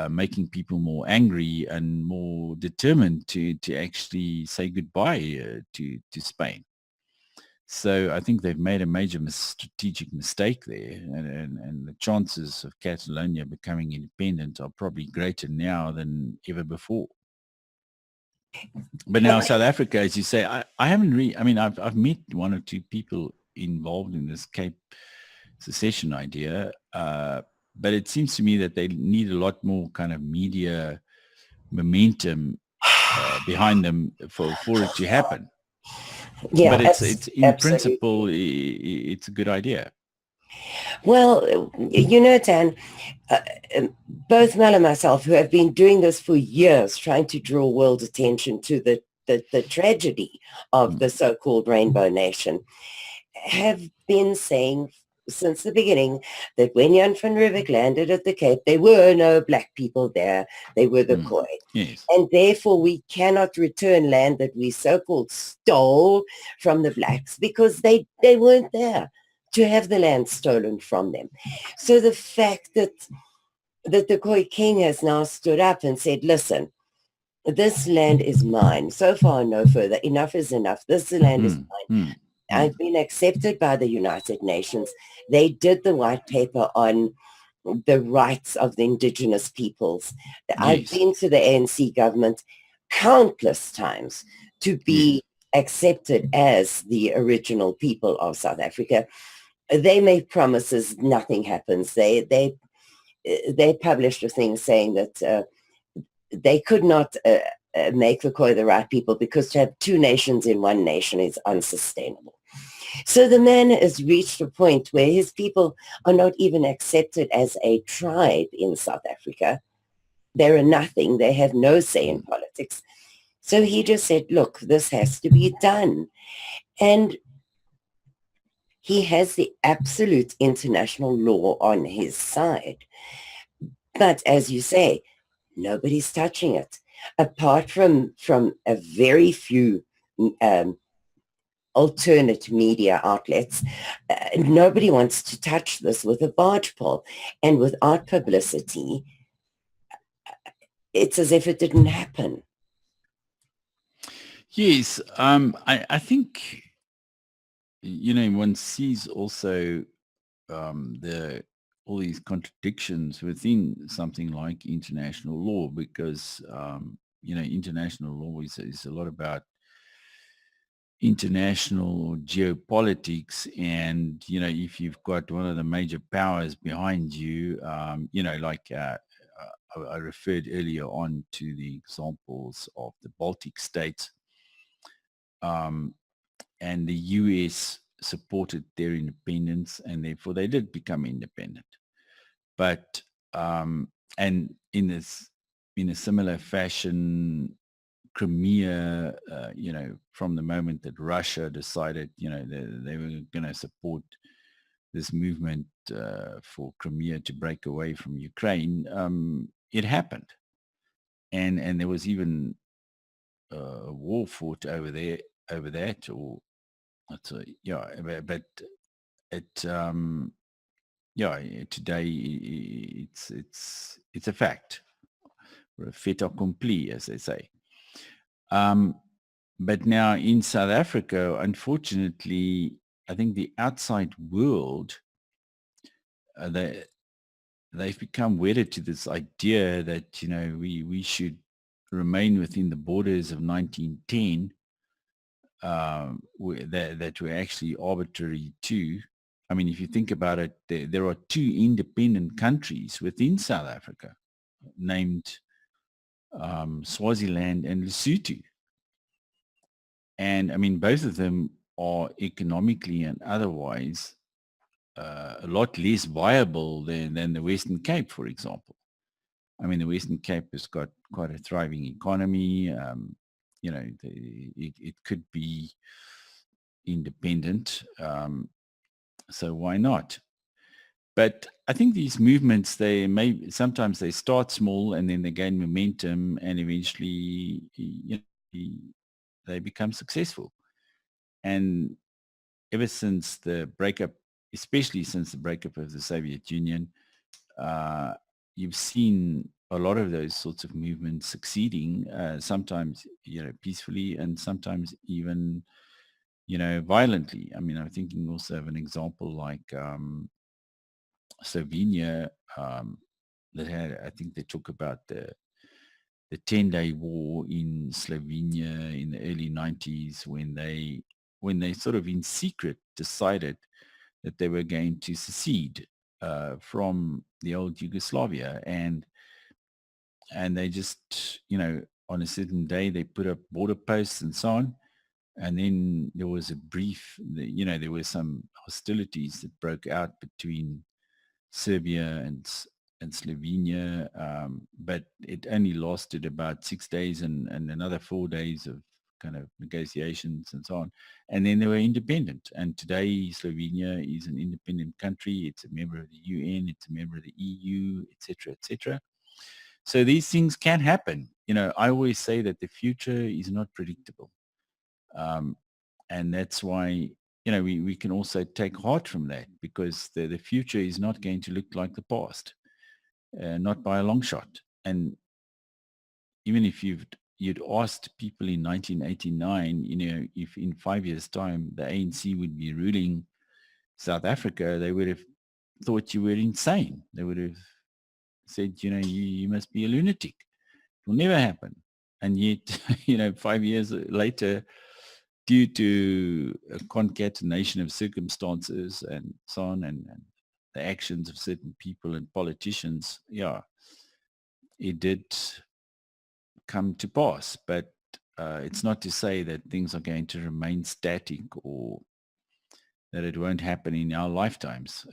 making people more angry and more determined to actually say goodbye to Spain. So I think they've made a major strategic mistake there, and the chances of Catalonia becoming independent are probably greater now than ever before. But now South Africa, as you say, I haven't really, I mean, I've met 1 or 2 people involved in this Cape secession idea, but it seems to me that they need a lot more kind of media momentum behind them for it to happen. Yeah, but it's in absolutely. principle, it's a good idea. Well, Dan, both Mel and myself, who have been doing this for years, trying to draw world attention to the tragedy of the so-called Rainbow Nation, have been saying since the beginning that when Jan van Riebeeck landed at the Cape, there were no black people there. They were the Khoi. Yes. And therefore we cannot return land that we so-called stole from the blacks, because they weren't there to have the land stolen from them. So the fact that the Khoi king has now stood up and said, listen, this land is mine. So far, no further. Enough is enough. This land is mine. I've been accepted by the United Nations. They did the white paper on the rights of the indigenous peoples. Yes. I've been to the ANC government countless times to be accepted as the original people of South Africa. They make promises, nothing happens. They published a thing saying that they could not make the Khoi the right people, because to have 2 nations in 1 nation is unsustainable. So the man has reached a point where his people are not even accepted as a tribe in South Africa. They're a nothing. They have no say in politics. So he just said, look, this has to be done. And he has the absolute international law on his side. But as you say, nobody's touching it. Apart from a very few alternate media outlets, nobody wants to touch this with a barge pole. And without publicity, it's as if it didn't happen. Yes, I think, one sees also all these contradictions within something like international law, because international law is a lot about international geopolitics, and if you've got one of the major powers behind you, like I referred earlier on to the examples of the Baltic states, and the US supported their independence, and therefore they did become independent. But and in a similar fashion, Crimea, from the moment that Russia decided, they were going to support this movement for Crimea to break away from Ukraine, it happened. And there was even a war fought over that, or but it, today it's a fact, or a fait accompli, as they say. But now in South Africa, unfortunately, I think the outside world, they've become wedded to this idea that, we should remain within the borders of 1910, that were actually arbitrary too. I mean, if you think about it, there are two independent countries within South Africa named Swaziland and Lesotho. And I mean, both of them are economically and otherwise a lot less viable than the Western Cape, for example. I mean, the Western Cape has got quite a thriving economy. It could be independent. So why not? But I think these movements, sometimes they start small and then they gain momentum, and eventually they become successful. And ever since the breakup, especially since the breakup of the Soviet Union, you've seen a lot of those sorts of movements succeeding, sometimes, peacefully, and sometimes even, violently. I mean, I'm thinking also of an example like Slovenia, that had, I think they talk about the 10-day war in Slovenia in the early 90s, when they sort of in secret decided that they were going to secede from the old Yugoslavia, and they just, on a certain day they put up border posts and so on, and then there was a brief, there were some hostilities that broke out between Serbia and Slovenia, but it only lasted about 6 days and another 4 days of kind of negotiations and so on. And then they were independent. And today Slovenia is an independent country. It's a member of the UN. It's a member of the EU, etc., etc. So these things can happen. I always say that the future is not predictable. And that's why, we can also take heart from that, because the future is not going to look like the past, not by a long shot. And even if you'd asked people in 1989, if in 5 years' time the ANC would be ruling South Africa, they would have thought you were insane. They would have said, you must be a lunatic. It will never happen. And yet, 5 years later, due to a concatenation of circumstances and so on, and the actions of certain people and politicians, it did come to pass. But it's not to say that things are going to remain static, or that it won't happen in our lifetimes.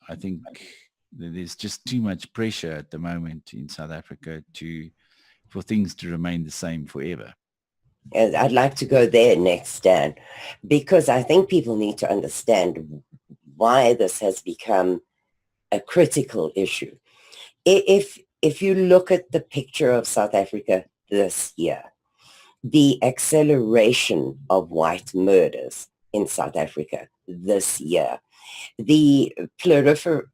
I think there's just too much pressure at the moment in South Africa for things to remain the same forever. I'd like to go there next, Dan, because I think people need to understand why this has become a critical issue. If you look at the picture of South Africa this year, the acceleration of white murders in South Africa this year, the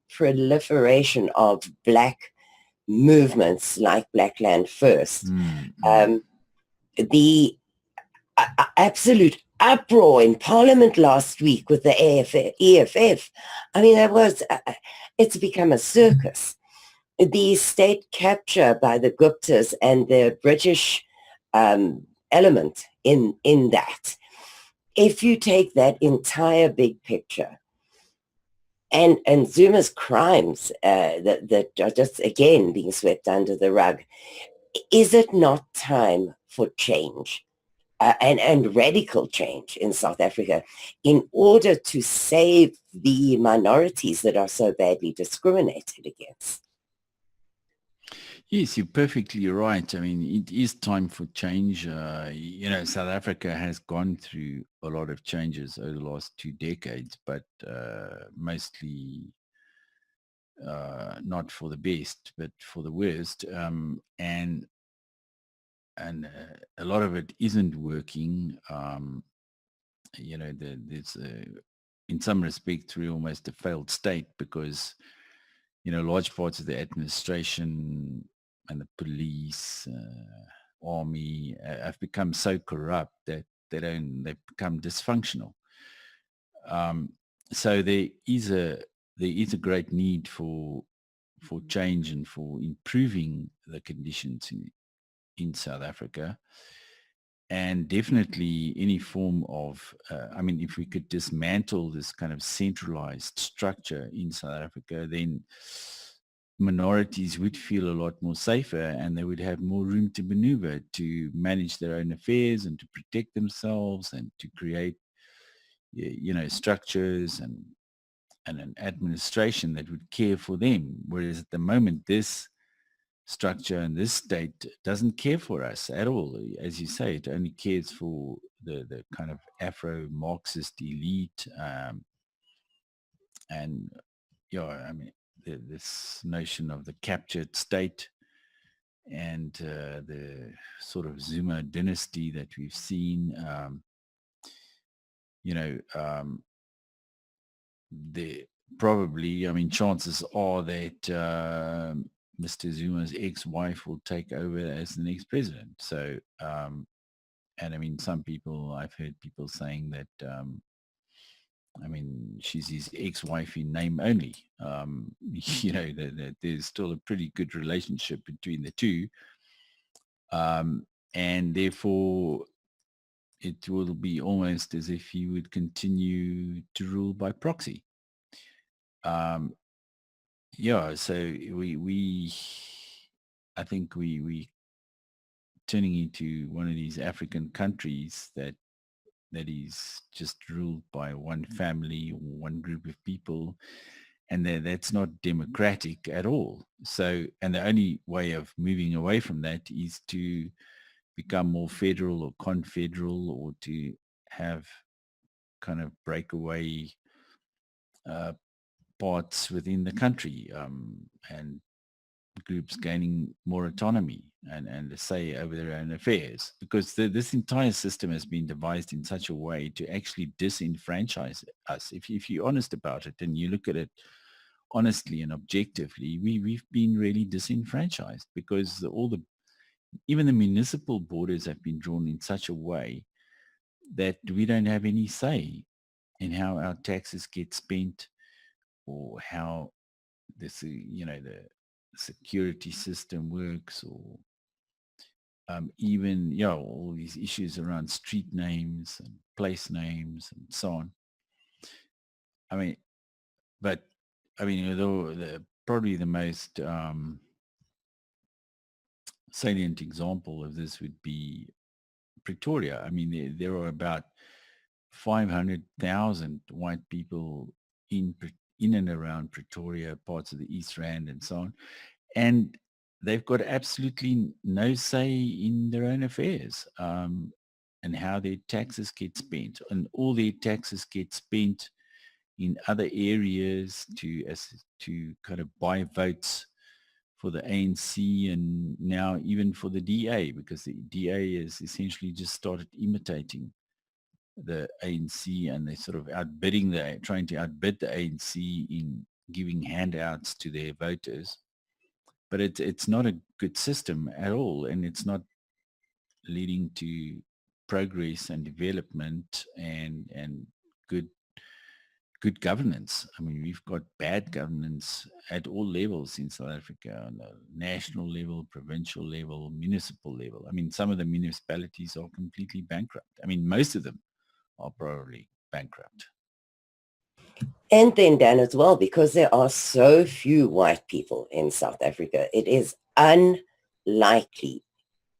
proliferation of black movements like Black Land First, the absolute uproar in Parliament last week with the EFF. I mean, it's become a circus. The state capture by the Guptas and the British element in that. if you take that entire big picture and Zuma's crimes that are just, again, being swept under the rug, is it not time for change? And radical change in South Africa in order to save the minorities that are so badly discriminated against. Yes, you're perfectly right. I mean, it is time for change. South Africa has gone through a lot of changes over the last 2 decades, but mostly not for the best, but for the worst. And a lot of it isn't working. There's in some respects we're almost a failed state because large parts of the administration and the police, army have become so corrupt that they've become dysfunctional. So there is a great need for change and for improving the conditions in South Africa. And definitely any form of, if we could dismantle this kind of centralized structure in South Africa, then minorities would feel a lot more safer and they would have more room to maneuver, to manage their own affairs and to protect themselves and to create, structures and an administration that would care for them. Whereas at the moment, this structure and this state doesn't care for us at all. As you say, it only cares for the kind of Afro-Marxist elite this notion of the captured state and the sort of Zuma dynasty that we've seen. Chances are that Mr. Zuma's ex-wife will take over as the next president. So, some people, I've heard people saying that, she's his ex-wife in name only. That there's still a pretty good relationship between the two. And therefore, it will be almost as if he would continue to rule by proxy. So I think we turning into one of these African countries that is just ruled by one family or one group of people, and that's not democratic at all. So, and the only way of moving away from that is to become more federal or confederal, or to have kind of breakaway parts within the country, and groups gaining more autonomy and a say over their own affairs, because this entire system has been devised in such a way to actually disenfranchise us. If you're honest about it and you look at it honestly and objectively, we've been really disenfranchised, because even the municipal borders have been drawn in such a way that we don't have any say in how our taxes get spent, or how the security system works, or even all these issues around street names and place names and so on. Probably the most salient example of this would be Pretoria. There are about 500,000 white people in and around Pretoria, parts of the East Rand and so on. And they've got absolutely no say in their own affairs, and how their taxes get spent. And all their taxes get spent in other areas to kind of buy votes for the ANC, and now even for the DA, because the DA has essentially just started imitating the ANC, and they're sort of trying to outbid the ANC in giving handouts to their voters. But it's not a good system at all, and it's not leading to progress and development and good governance. We've got bad governance at all levels in South Africa, on the national level, provincial level, municipal level. Some of the municipalities are completely bankrupt. Most of them are probably bankrupt. And then, Dan, as well, because there are so few white people in South Africa, it is unlikely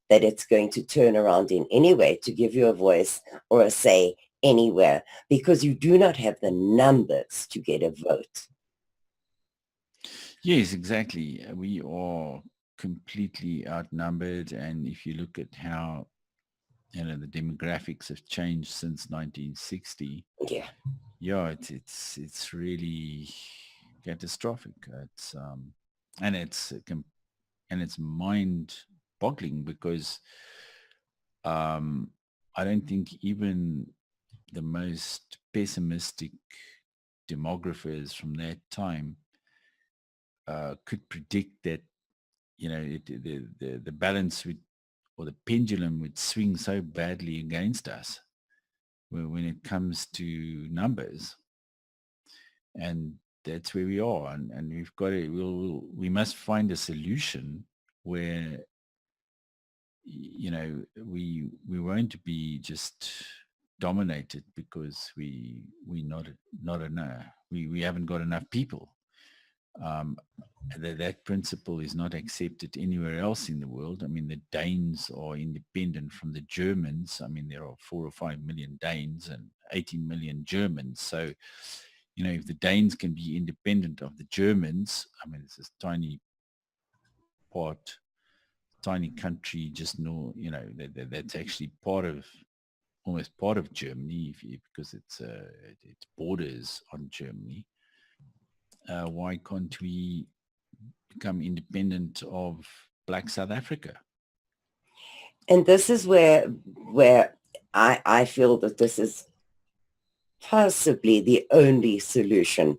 that it's going to turn around in any way to give you a voice or a say anywhere, because you do not have the numbers to get a vote. Yes, exactly. We are completely outnumbered, and if you look at how the demographics have changed since 1960, it's really catastrophic. It's mind-boggling, because I don't think even the most pessimistic demographers from that time could predict that the balance would, or the pendulum would swing so badly against us when it comes to numbers. And that's where we are, and we've got to we must find a solution where we won't be just dominated because we not enough, we haven't got enough people. That principle is not accepted anywhere else in the world. I mean, the Danes are independent from the Germans. I mean, there are 4 or 5 million Danes and 18 million Germans. So, if the Danes can be independent of the Germans, I mean, it's this tiny country, just that's actually almost part of Germany, because it borders on Germany. Why can't we become independent of Black South Africa? And this is where I feel that this is possibly the only solution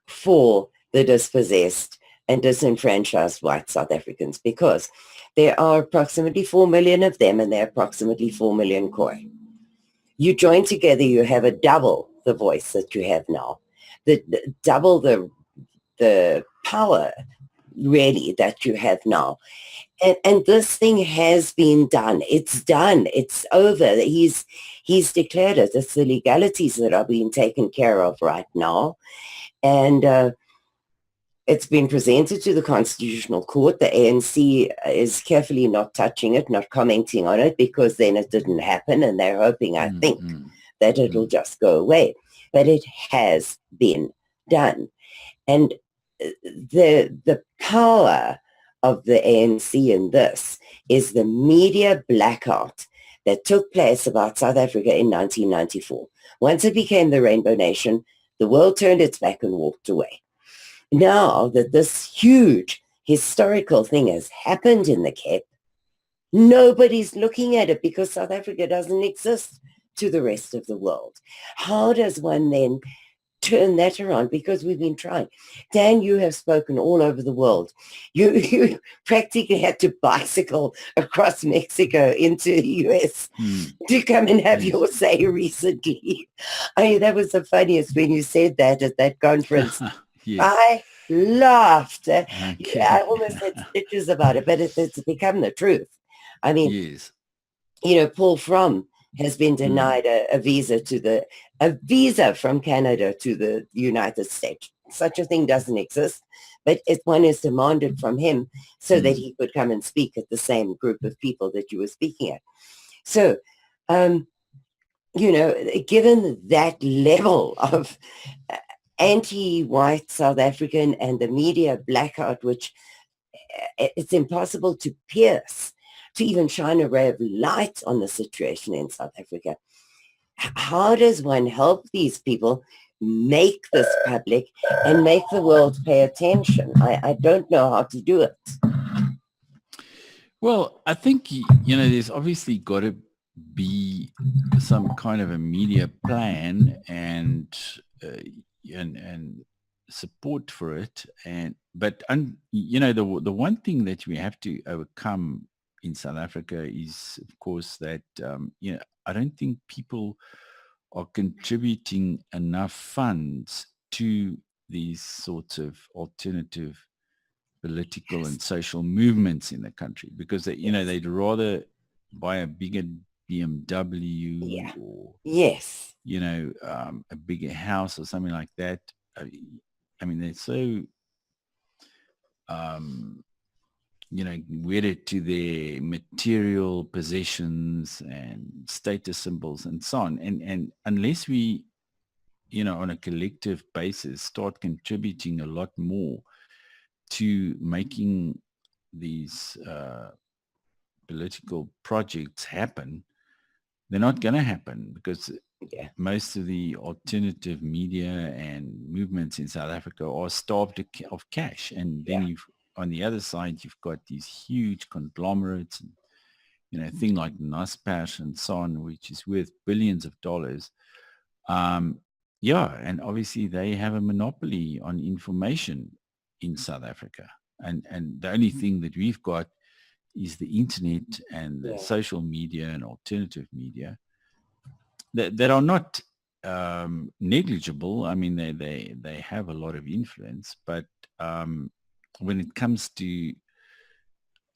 for the dispossessed and disenfranchised white South Africans, because there are approximately 4 million of them, and there are approximately 4 million Khoi. You join together, you have a double the voice that you have now, double the power really that you have now. And this thing has been done. It's done. It's over. He's declared it. It's the legalities that are being taken care of right now. And it's been presented to the Constitutional Court. The ANC is carefully not touching it, not commenting on it, because then it didn't happen. And they're hoping, I think, that it'll just go away. But it has been done. And the power of the ANC in this is the media blackout that took place about South Africa in 1994. Once it became the Rainbow Nation, the world turned its back and walked away. Now that this huge historical thing has happened in the Cape, nobody's looking at it, because South Africa doesn't exist to the rest of the world. How does one then turn that around? Because we've been trying. Dan, you have spoken all over the world. You practically had to bicycle across Mexico into the US to come and have your say recently. I mean, that was the funniest when you said that at that conference. Yes. I laughed. Okay. I almost had stitches about it, but it's become the truth. I mean, yes. Paul Fromm has been denied a visa from Canada to the United States. Such a thing doesn't exist, but one is demanded from him so that he could come and speak at the same group of people that you were speaking at. So, given that level of anti-white South African and the media blackout, which it's impossible to pierce, to even shine a ray of light on the situation in South Africa. How does one help these people make this public and make the world pay attention? I don't know how to do it. Well, I think, there's obviously got to be some kind of a media plan and support for it. But the one thing that we have to overcome in South Africa is, of course, that, I don't think people are contributing enough funds to these sorts of alternative political and social movements in the country, because they'd rather buy a bigger BMW Yeah. or, Yes. you know, a bigger house or something like that. I mean, they're so, you know, wedded to their material possessions and status symbols and so on. And unless we, you know, on a collective basis, start contributing a lot more to making these political projects happen, they're not going to happen, because Yeah. most of the alternative media and movements in South Africa are starved of cash. And then Yeah. you've, on the other side, you've got these huge conglomerates, and, you know, a thing like Naspers and so on, which is worth billions of dollars. Yeah, and obviously they have a monopoly on information in South Africa. And the only thing that we've got is the internet and the Yeah. social media and alternative media that are not negligible. I mean, they have a lot of influence, but when it comes to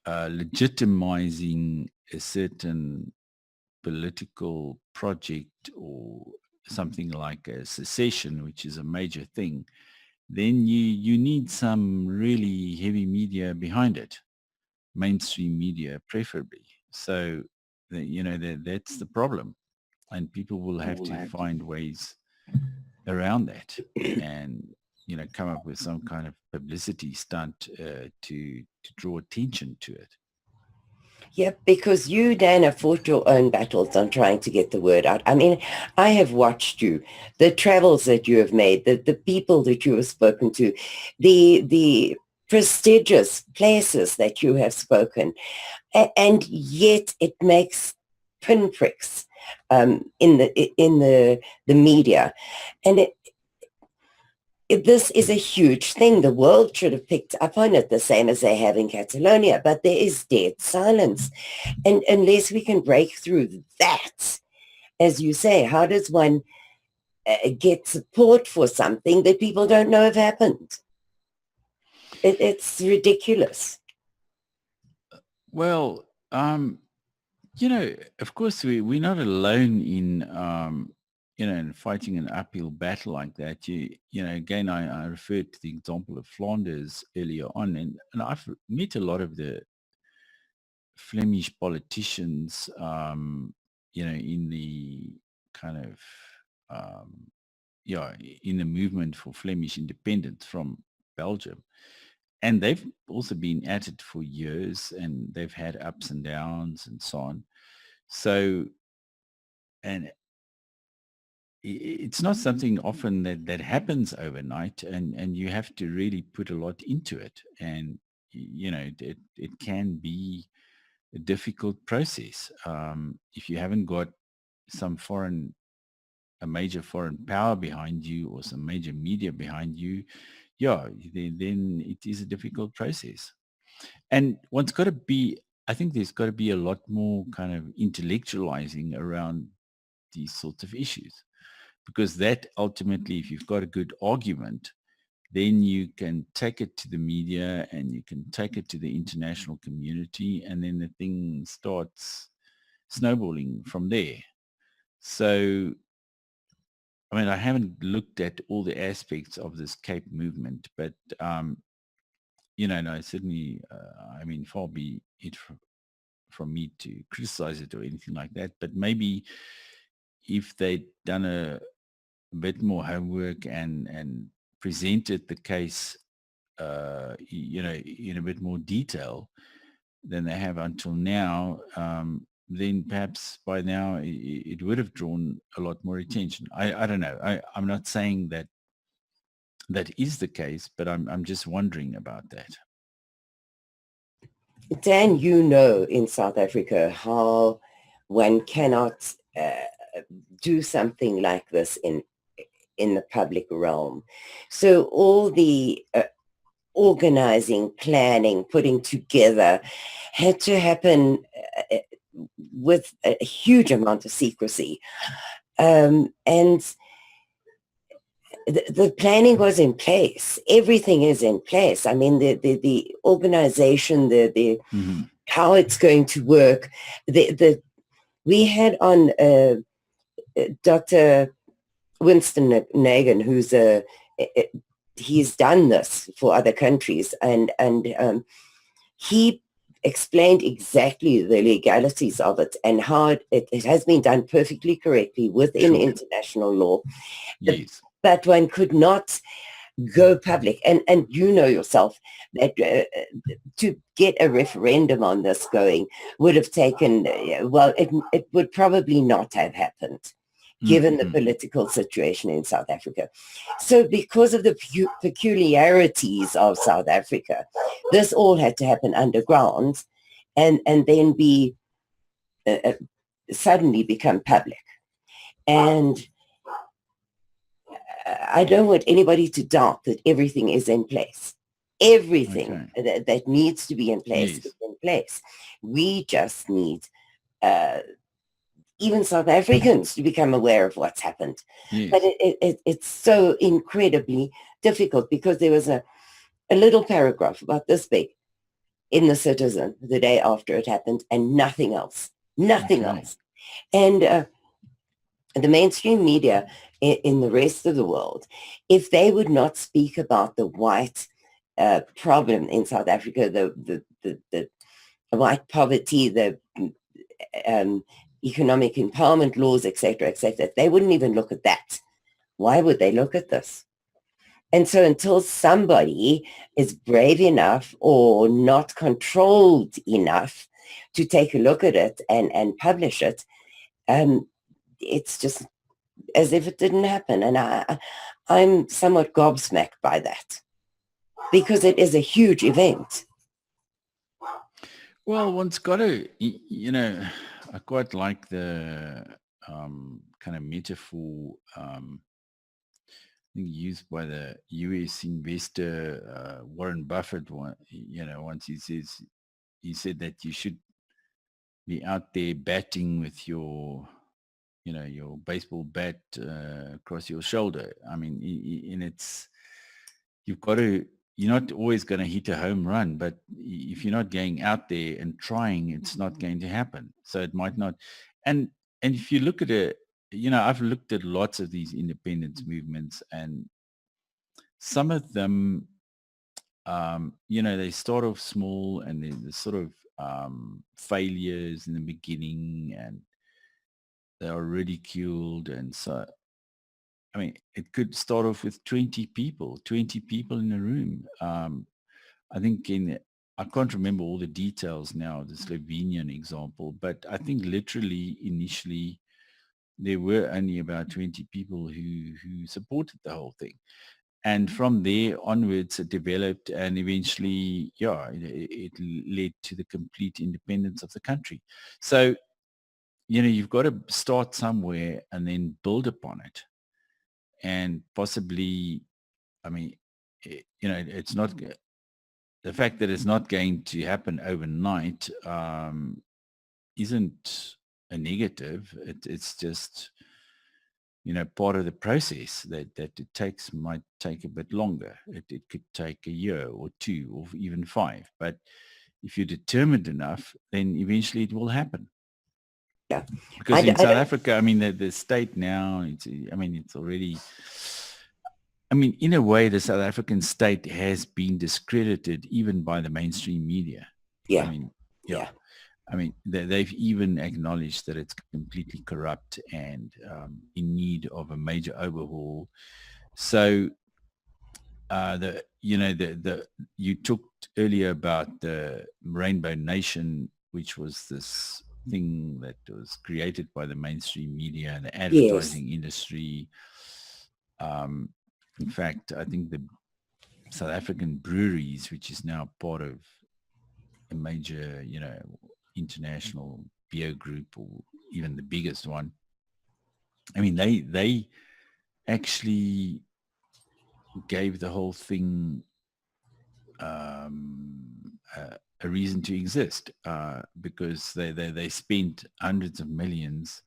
legitimizing a certain political project or something like a secession, which is a major thing, then you need some really heavy media behind it, mainstream media preferably. So, you know, that's the problem. And people will have to find ways around that and, you know, come up with some kind of publicity stunt to draw attention to it. Yep, because you, Dan, have fought your own battles on trying to get the word out. I mean, I have watched you, the travels that you have made, the people that you have spoken to, the prestigious places that you have spoken, and yet it makes pinpricks in the media, and this is a huge thing. The world should have picked up on it, the same as they have in Catalonia, but there is dead silence. And unless we can break through that, as you say, how does one get support for something that people don't know have happened? It's ridiculous. Well, you know, of course, we're not alone in you know, in fighting an uphill battle like that. You know, again, I referred to the example of Flanders earlier on, and I've met a lot of the Flemish politicians, you know, in the kind of, yeah, in the movement for Flemish independence from Belgium. And they've also been at it for years, and they've had ups and downs and so on. So, and it's not something often that happens overnight, and you have to really put a lot into it. And, you know, it can be a difficult process. If you haven't got some a major foreign power behind you or some major media behind you, yeah, then it is a difficult process. And one's got to be, I think there's got to be a lot more kind of intellectualizing around these sorts of issues, because that ultimately, if you've got a good argument, then you can take it to the media and you can take it to the international community, and then the thing starts snowballing from there. So, I mean, I haven't looked at all the aspects of this Cape movement, but, you know, no, certainly, I mean, far be it from me to criticize it or anything like that, but maybe if they'd done a bit more homework and presented the case, you know, in a bit more detail than they have until now, then perhaps by now it would have drawn a lot more attention. I don't know. I'm not saying that is the case, but I'm just wondering about that. Dan, you know, in South Africa, how one cannot do something like this in the public realm. So all the organizing, planning, putting together had to happen with a huge amount of secrecy. And the planning was in place. Everything is in place. I mean, the organization, the Mm-hmm. how it's going to work, the We had on Dr. Winston Nagin, who's he's done this for other countries, and he explained exactly the legalities of it and how it has been done perfectly correctly within international law. Yes. But one could not go public. And you know yourself that to get a referendum on this going would have taken, well, it would probably not have happened given the political situation in South Africa. So because of the peculiarities of South Africa, this all had to happen underground and then be suddenly become public. And I don't want anybody to doubt that everything is in place. Everything that needs to be in place is in place. We just need even South Africans to become aware of what's happened. Yes. But it's so incredibly difficult because there was a little paragraph about this big in the Citizen the day after it happened and nothing else. Nothing else. And the mainstream media in the rest of the world, if they would not speak about the white problem in South Africa, the white poverty, the economic empowerment laws, etc., they wouldn't even look at that. Why would they look at this? And so until somebody is brave enough or not controlled enough to take a look at it and publish it, it's just as if it didn't happen. And I'm somewhat gobsmacked by that because it is a huge event. Well, one's got to, I quite like the kind of metaphor used by the U.S. investor Warren Buffett. Once he said that you should be out there batting with your baseball bat across your shoulder. I mean, you're not always going to hit a home run, but if you're not going out there and trying, it's not going to happen. So it might not. And if you look at it, I've looked at lots of these independence movements, and some of them, they start off small and they're sort of failures in the beginning, and they are ridiculed. And so, I mean, it could start off with 20 people in a room. I think I can't remember all the details now, the Slovenian example, but I think literally initially there were only about 20 people who supported the whole thing. And from there onwards, it developed, and eventually, it led to the complete independence of the country. So, you've got to start somewhere and then build upon it. And possibly, I mean, it's not, the fact that it's not going to happen overnight isn't a negative. It's just, part of the process that it might take a bit longer. It could take a year or two or even 5. But if you're determined enough, then eventually it will happen. Yeah. Because in South Africa, I mean, the state now, it's already, in a way, the South African state has been discredited even by the mainstream media. Yeah. They've even acknowledged that it's completely corrupt and in need of a major overhaul. So, you talked earlier about the Rainbow Nation, which was this thing that was created by the mainstream media and the advertising industry. In fact, I think the South African breweries, which is now part of a major, international beer group, or even the biggest one, they actually gave the whole thing a reason to exist, because they spent hundreds of millions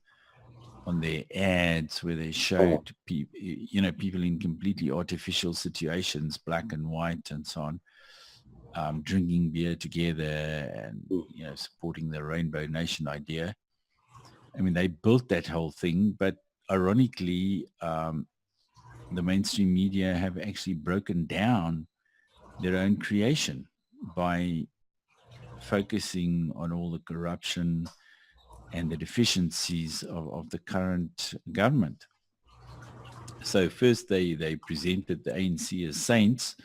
on their ads where they showed people in completely artificial situations, black and white and so on, drinking beer together and supporting the Rainbow Nation idea. I mean, they built that whole thing, but ironically, the mainstream media have actually broken down their own creation by focusing on all the corruption and the deficiencies of the current government. So first they presented the ANC as saints,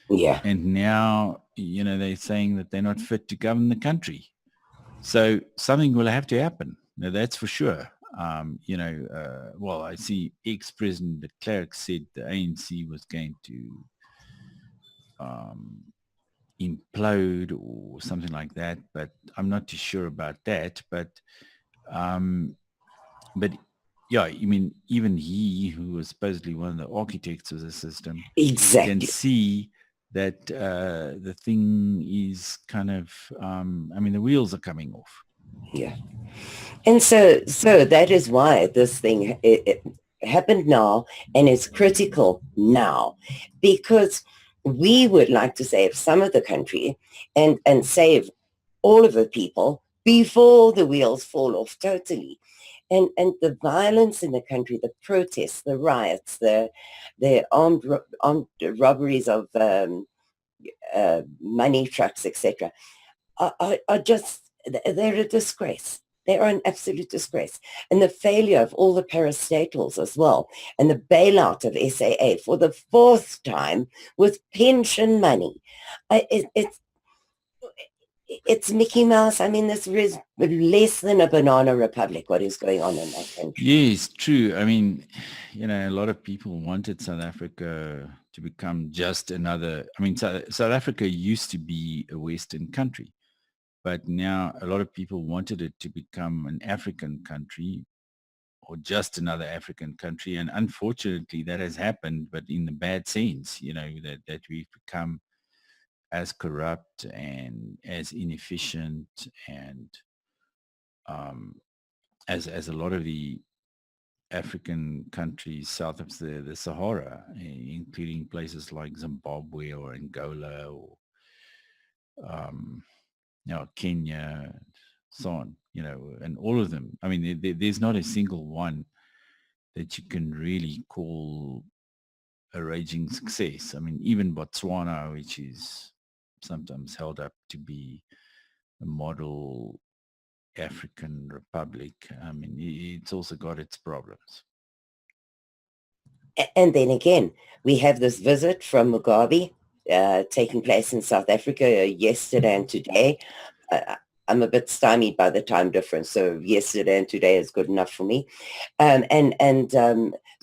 Yeah. and now, they're saying that they're not fit to govern the country. So something will have to happen. Now, that's for sure. Well, I see ex-President de Klerk said the ANC was going to implode or something like that, but I'm not too sure about that. But yeah, I mean, even he, who was supposedly one of the architects of the system, Exactly. can see that the thing is kind of, the wheels are coming off. Yeah. And so that is why this thing it happened now, and it's critical now, because we would like to save some of the country and save all of the people before the wheels fall off totally. And the violence in the country, the protests, the riots, the armed robberies of money trucks, etc., are just, they're a disgrace. They are an absolute disgrace. And the failure of all the parastatals as well, and the bailout of SAA for the fourth time with pension money. It's Mickey Mouse. I mean, this is less than a banana republic, what is going on in that country. Yes, true. I mean, a lot of people wanted South Africa to become just another, South Africa used to be a Western country, but now a lot of people wanted it to become an African country or just another African country. And unfortunately that has happened, but in the bad sense, that we've become as corrupt and as inefficient and as a lot of the African countries south of the Sahara, including places like Zimbabwe or Angola or Kenya, so on, and all of them. I mean, there's not a single one that you can really call a raging success. I mean, even Botswana, which is sometimes held up to be a model African republic, I mean, it's also got its problems. And then again, we have this visit from Mugabe taking place in South Africa yesterday and today. I'm a bit stymied by the time difference, so yesterday and today is good enough for me. And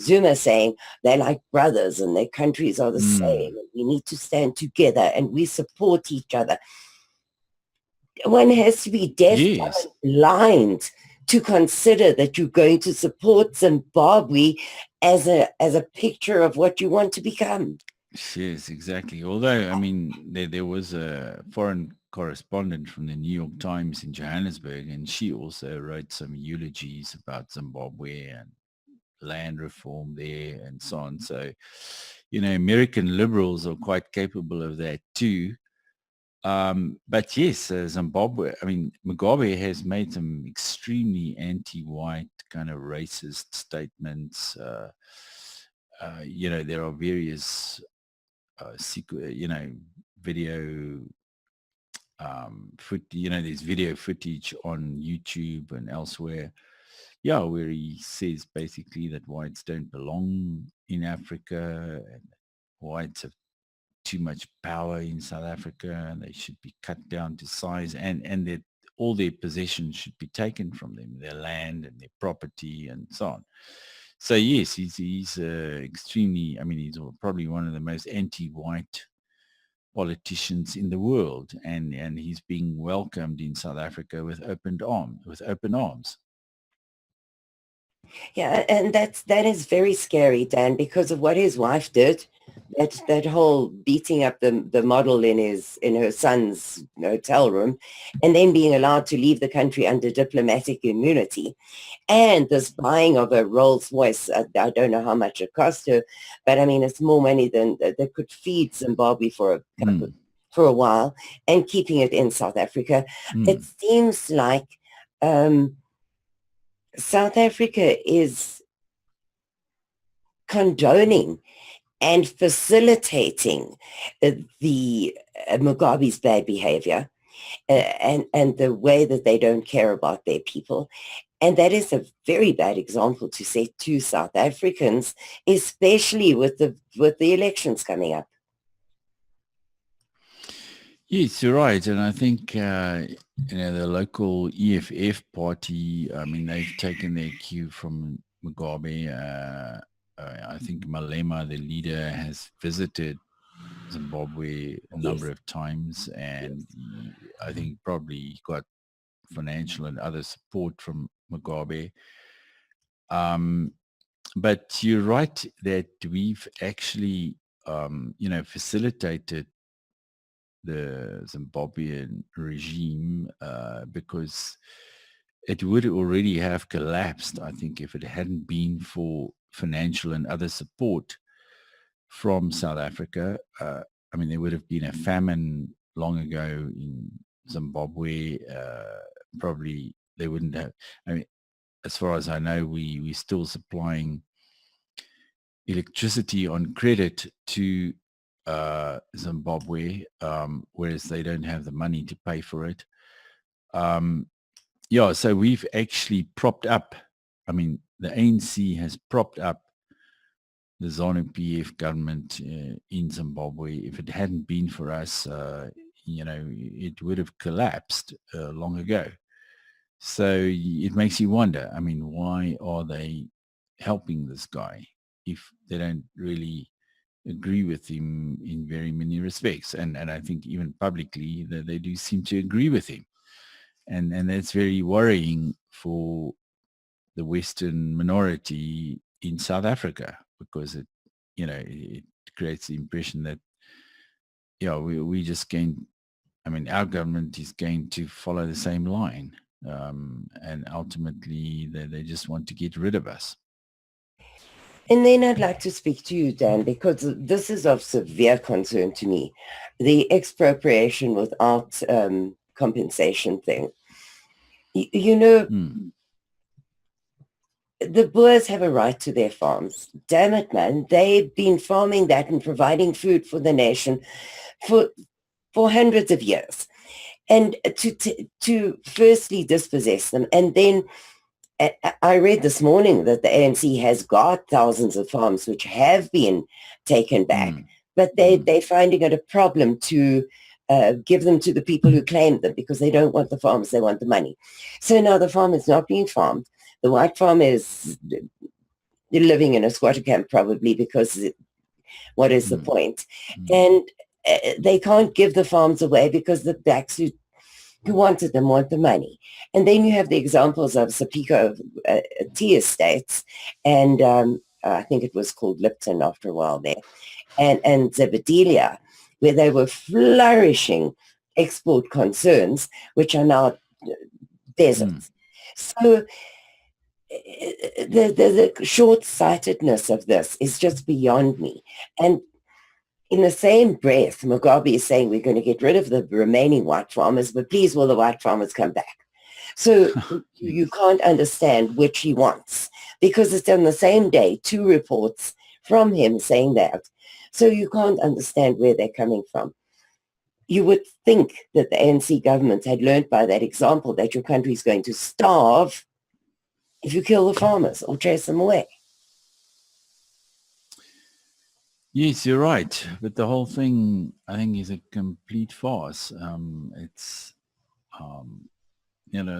Zuma saying they're like brothers and their countries are the same. And we need to stand together and we support each other. One has to be deaf blind to consider that you're going to support Zimbabwe as a picture of what you want to become. Yes, exactly. Although, I mean, there was a foreign correspondent from the New York Times in Johannesburg, and she also wrote some eulogies about Zimbabwe and land reform there and so on. So, American liberals are quite capable of that too. But yes, Zimbabwe, I mean, Mugabe has made some extremely anti-white kind of racist statements. There are various video there's video footage on YouTube and elsewhere, where he says basically that whites don't belong in Africa and whites have too much power in South Africa and they should be cut down to size, and that all their possessions should be taken from them, their land and their property and so on. So yes, he's extremely, I mean, he's probably one of the most anti-white politicians in the world, and he's being welcomed in South Africa with open arms. Yeah, and that is very scary, Dan, because of what his wife did. That whole beating up the model in her son's hotel room, and then being allowed to leave the country under diplomatic immunity, and this buying of a Rolls Royce. I don't know how much it cost her, but I mean it's more money than that could feed Zimbabwe for a while, and keeping it in South Africa. It seems like South Africa is condoning and facilitating the Mugabe's bad behavior and the way that they don't care about their people. And that is a very bad example to set to South Africans, especially with the elections coming up. Yes, you're right. And I think, the local EFF party, I mean, they've taken their cue from Mugabe. I think Malema, the leader, has visited Zimbabwe a number of times, and I think probably got financial and other support from Mugabe. But you're right that we've actually, facilitated the Zimbabwean regime because it would already have collapsed, I think, if it hadn't been for financial and other support from South Africa. I mean, there would have been a famine long ago in Zimbabwe. Probably they wouldn't have. I mean, as far as I know, we're still supplying electricity on credit to Zimbabwe, whereas they don't have the money to pay for it. So we've actually propped up, I mean, the ANC has propped up the ZANU-PF government in Zimbabwe. If it hadn't been for us, it would have collapsed long ago. So it makes you wonder, I mean, why are they helping this guy if they don't really agree with him in very many respects? And I think even publicly that they do seem to agree with him. And that's very worrying for the Western minority in South Africa, because it creates the impression that, we just going, I mean, our government is going to follow the same line. And ultimately they just want to get rid of us. And then I'd like to speak to you, Dan, because this is of severe concern to me. The expropriation without compensation thing. The Boers have a right to their farms. Damn it, man. They've been farming that and providing food for the nation for hundreds of years. And to firstly dispossess them, and then I read this morning that the ANC has got thousands of farms which have been taken back, but they're finding it a problem to give them to the people who claim them because they don't want the farms, they want the money. So now the farm is not being farmed. The white farm is living in a squatter camp probably because what is the point? And they can't give the farms away because the blacks who wanted them want the money. And then you have the examples of Sapiko tea estates, and I think it was called Lipton after a while there, and Zebedelia, where they were flourishing export concerns, which are now deserts. So the short-sightedness of this is just beyond me. And in the same breath, Mugabe is saying we're going to get rid of the remaining white farmers, but please will the white farmers come back? So you can't understand which he wants, because it's on the same day, 2 reports from him saying that. So you can't understand where they're coming from. You would think that the ANC government had learned by that example that your country is going to starve if you kill the farmers or chase them away. Yes, you're right. But the whole thing, I think, is a complete farce. It's,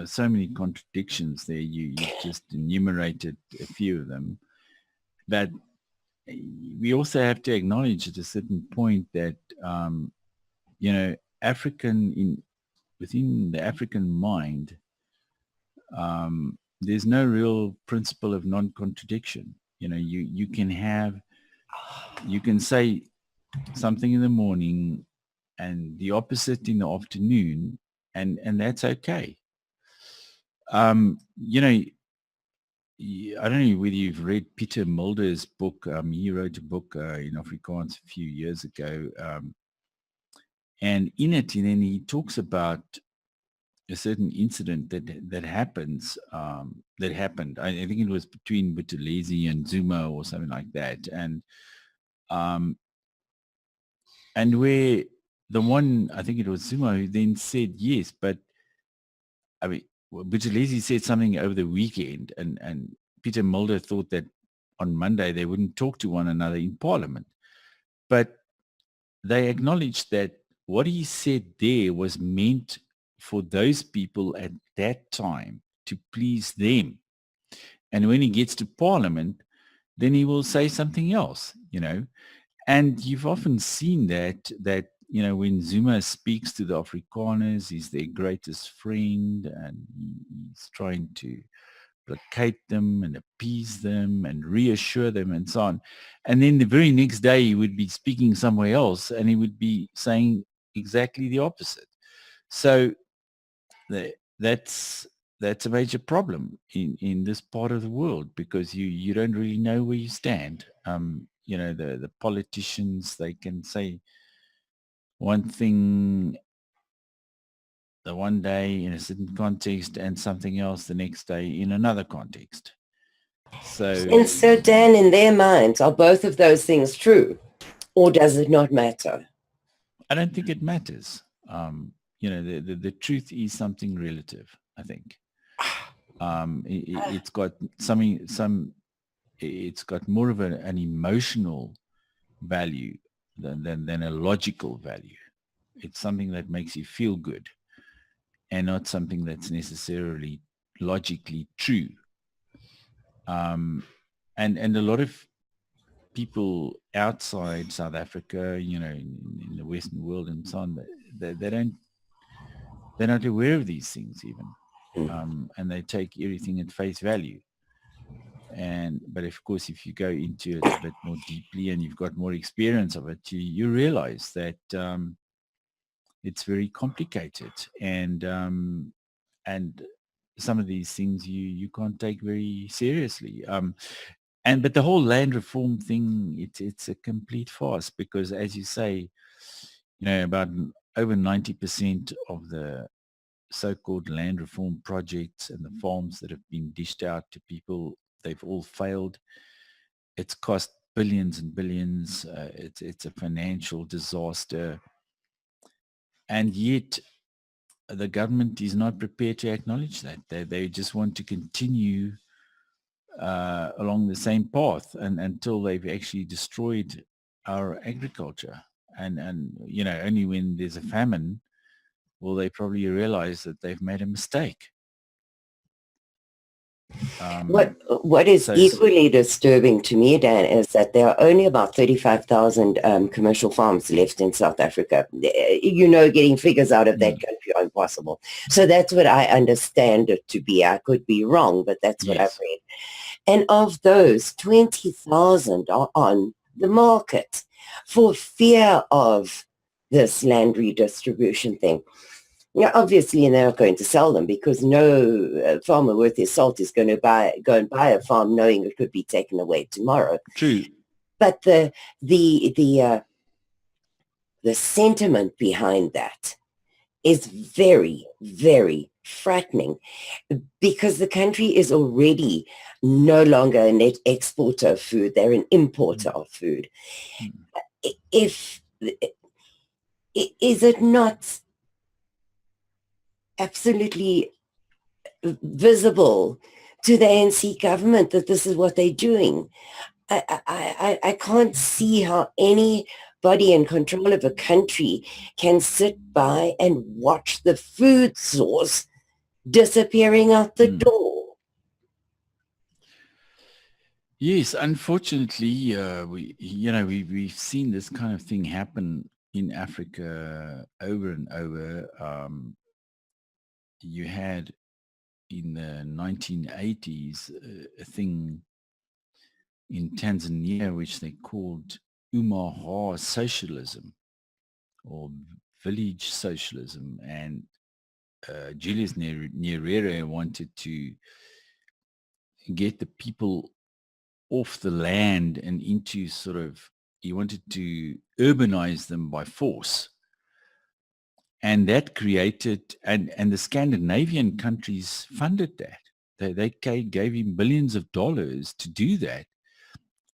so many contradictions there. You just enumerated a few of them. But we also have to acknowledge at a certain point that, within the African mind, there's no real principle of non-contradiction. You can say something in the morning and the opposite in the afternoon, and that's okay. I don't know whether you've read Peter Mulder's book. He wrote a book in Afrikaans a few years ago, and in it, then he talks about a certain incident that happens, that happened. I think it was between Buthelezi and Zuma or something like that, and where the one, I think it was Zuma, who then said yes, but I mean, Buthelezi said something over the weekend, and Peter Mulder thought that on Monday they wouldn't talk to one another in Parliament, but they acknowledged that what he said there was meant for those people at that time to please them. And when he gets to Parliament, then he will say something else, And you've often seen that, when Zuma speaks to the Afrikaners, he's their greatest friend and he's trying to placate them and appease them and reassure them and so on. And then the very next day he would be speaking somewhere else and he would be saying exactly the opposite. So that's a major problem in this part of the world, because you don't really know where you stand. The politicians, they can say one thing the one day in a certain context and something else the next day in another context. And so, Dan, in their minds, are both of those things true, or does it not matter? I don't think it matters. The truth is something relative, I think. It's got it's got more of an emotional value than a logical value. It's something that makes you feel good and not something that's necessarily logically true. And a lot of people outside South Africa, in the Western world and so on, they're not aware of these things even, and they take everything at face value. But of course, if you go into it a bit more deeply and you've got more experience of it, you realize that it's very complicated, and some of these things you can't take very seriously. But the whole land reform thing, it's a complete farce, because as you say, about over 90% of the so-called land reform projects and the farms that have been dished out to people, they've all failed. It's cost billions and billions. It's a financial disaster. And yet the government is not prepared to acknowledge that. They just want to continue along the same path until they've actually destroyed our agriculture. And only when there's a famine will they probably realize that they've made a mistake. What is equally disturbing to me, Dan, is that there are only about 35,000 commercial farms left in South Africa. Getting figures out of that country are impossible. So that's what I understand it to be. I could be wrong, but that's what I've read. And of those, 20,000 are on the market for fear of this land redistribution thing. Now, obviously, they're not going to sell them, because no farmer worth his salt is going to go and buy a farm knowing it could be taken away tomorrow. True. But the sentiment behind that is very, very frightening, because the country is already no longer a net exporter of food. They're an importer of food. Is it not absolutely visible to the ANC government that this is what they're doing? I can't see how anybody in control of a country can sit by and watch the food source disappearing out the door. Yes, unfortunately, we've seen this kind of thing happen in Africa over and over. You had in the 1980s a thing in Tanzania which they called Umaha socialism, or village socialism, and Julius Nyerere wanted to get the people off the land and into he wanted to urbanize them by force. And that created, and the Scandinavian countries funded that. They gave him billions of dollars to do that.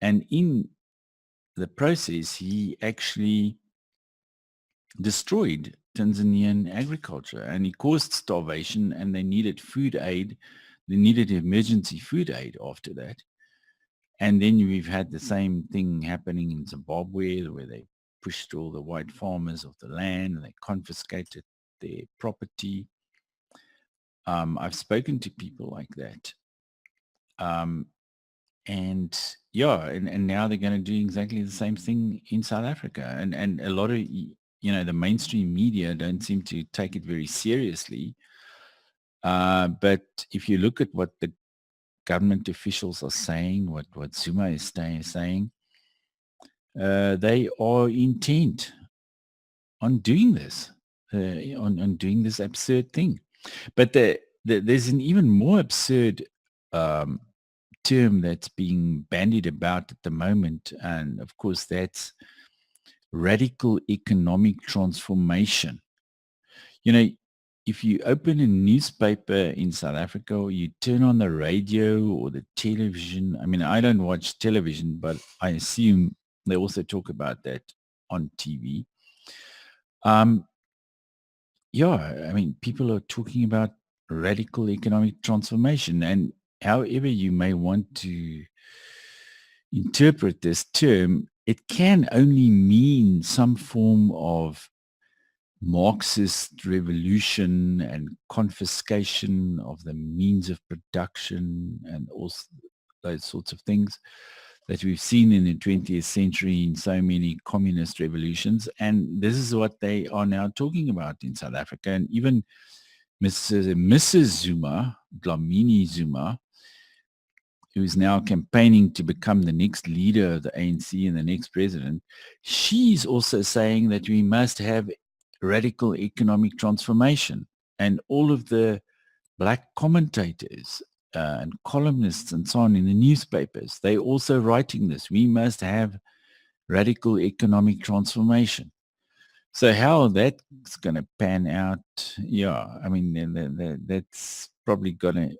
And in the process, he actually destroyed Tanzanian agriculture, and he caused starvation, and they needed food aid. They needed emergency food aid after that. And then we've had the same thing happening in Zimbabwe, where they pushed all the white farmers off the land and they confiscated their property. I've spoken to people like that. And yeah, and now they're going to do exactly the same thing in South Africa. And a lot of, the mainstream media don't seem to take it very seriously. But if you look at what the government officials are saying, what Zuma is saying, they are intent on doing this, on doing this absurd thing. But there's an even more absurd term that's being bandied about at the moment, and of course that's radical economic transformation. If you open a newspaper in South Africa, or you turn on the radio or the television, I mean, I don't watch television, but I assume they also talk about that on TV. People are talking about radical economic transformation, and however you may want to interpret this term, it can only mean some form of Marxist revolution and confiscation of the means of production and all those sorts of things that we've seen in the 20th century in so many communist revolutions. And this is what they are now talking about in South Africa. And even Mrs. Zuma, Dlamini Zuma, who is now campaigning to become the next leader of the ANC and the next president, she's also saying that we must have radical economic transformation. And all of the black commentators and columnists and so on in the newspapers, they're also writing this. We must have radical economic transformation. So how that's going to pan out, that's probably going to,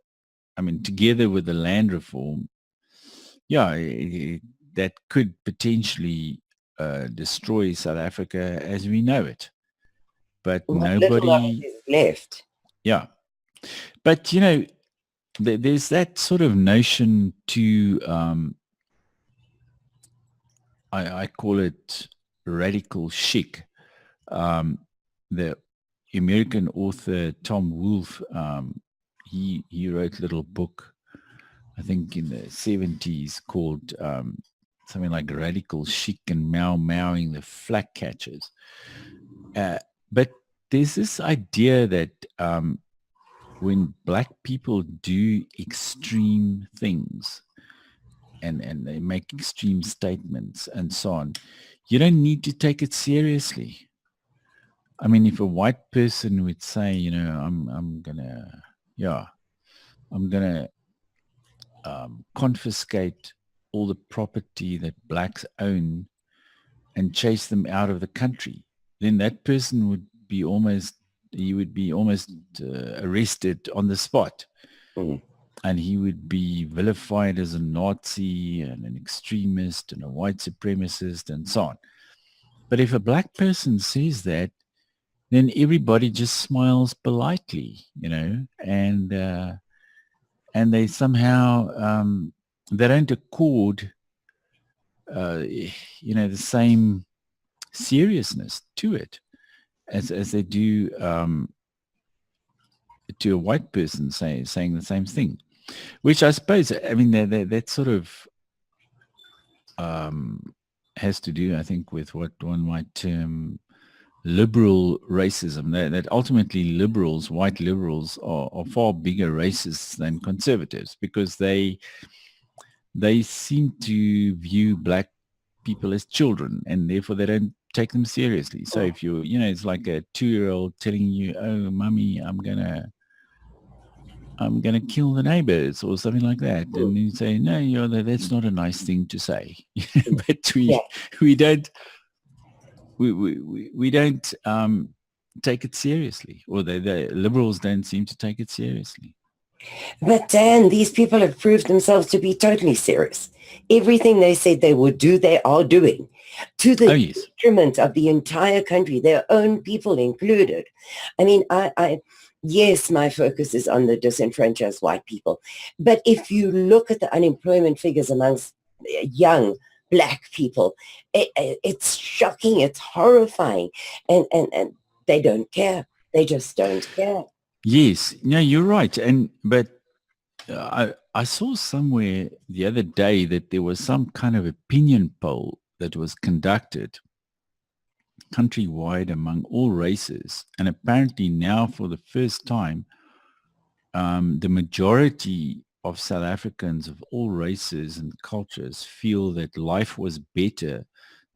together with the land reform, that could potentially destroy South Africa as we know it. But nobody is left. Yeah. But, there's that sort of notion to, I call it radical chic. The American author Tom Wolfe, he wrote a little book, I think in the 70s, called something like Radical Chic and Mowing the Flak Catchers. But there's this idea that when black people do extreme things and they make extreme statements and so on, you don't need to take it seriously. I mean, if a white person would say, I'm gonna confiscate all the property that blacks own and chase them out of the country, then that person would be almost arrested on the spot. Mm. And he would be vilified as a Nazi and an extremist and a white supremacist and so on. But if a black person says that, then everybody just smiles politely, and they somehow, they don't accord, the same seriousness to it as they do to a white person saying the same thing, which I suppose, that sort of has to do, I think, with what one might term liberal racism, that ultimately white liberals are far bigger racists than conservatives, because they seem to view black people as children, and therefore they don't take them seriously. So if you, it's like a 2-year-old telling you, oh, mommy, I'm gonna kill the neighbors or something like that, and you say, no, that's not a nice thing to say. But we don't take it seriously, or the liberals don't seem to take it seriously. But Dan, these people have proved themselves to be totally serious. Everything they said they would do, they are doing, to the detriment of the entire country, their own people included. I mean, yes, my focus is on the disenfranchised white people. But if you look at the unemployment figures amongst young Black people, it's shocking, it's horrifying. And they don't care. They just don't care. Yes, no, you're right. But I saw somewhere the other day that there was some kind of opinion poll that was conducted countrywide among all races, and apparently now for the first time, the majority of South Africans of all races and cultures feel that life was better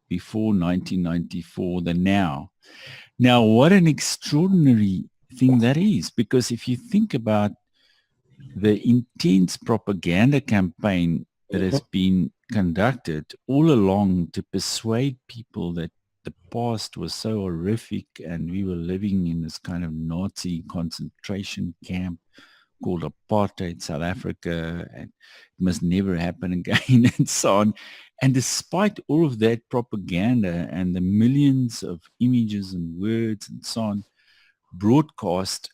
before 1994 than now. Now, what an extraordinary thing that is, because if you think about the intense propaganda campaign that has been conducted all along to persuade people that the past was so horrific and we were living in this kind of Nazi concentration camp called Apartheid South Africa, and it must never happen again, and so on. And despite all of that propaganda and the millions of images and words and so on broadcast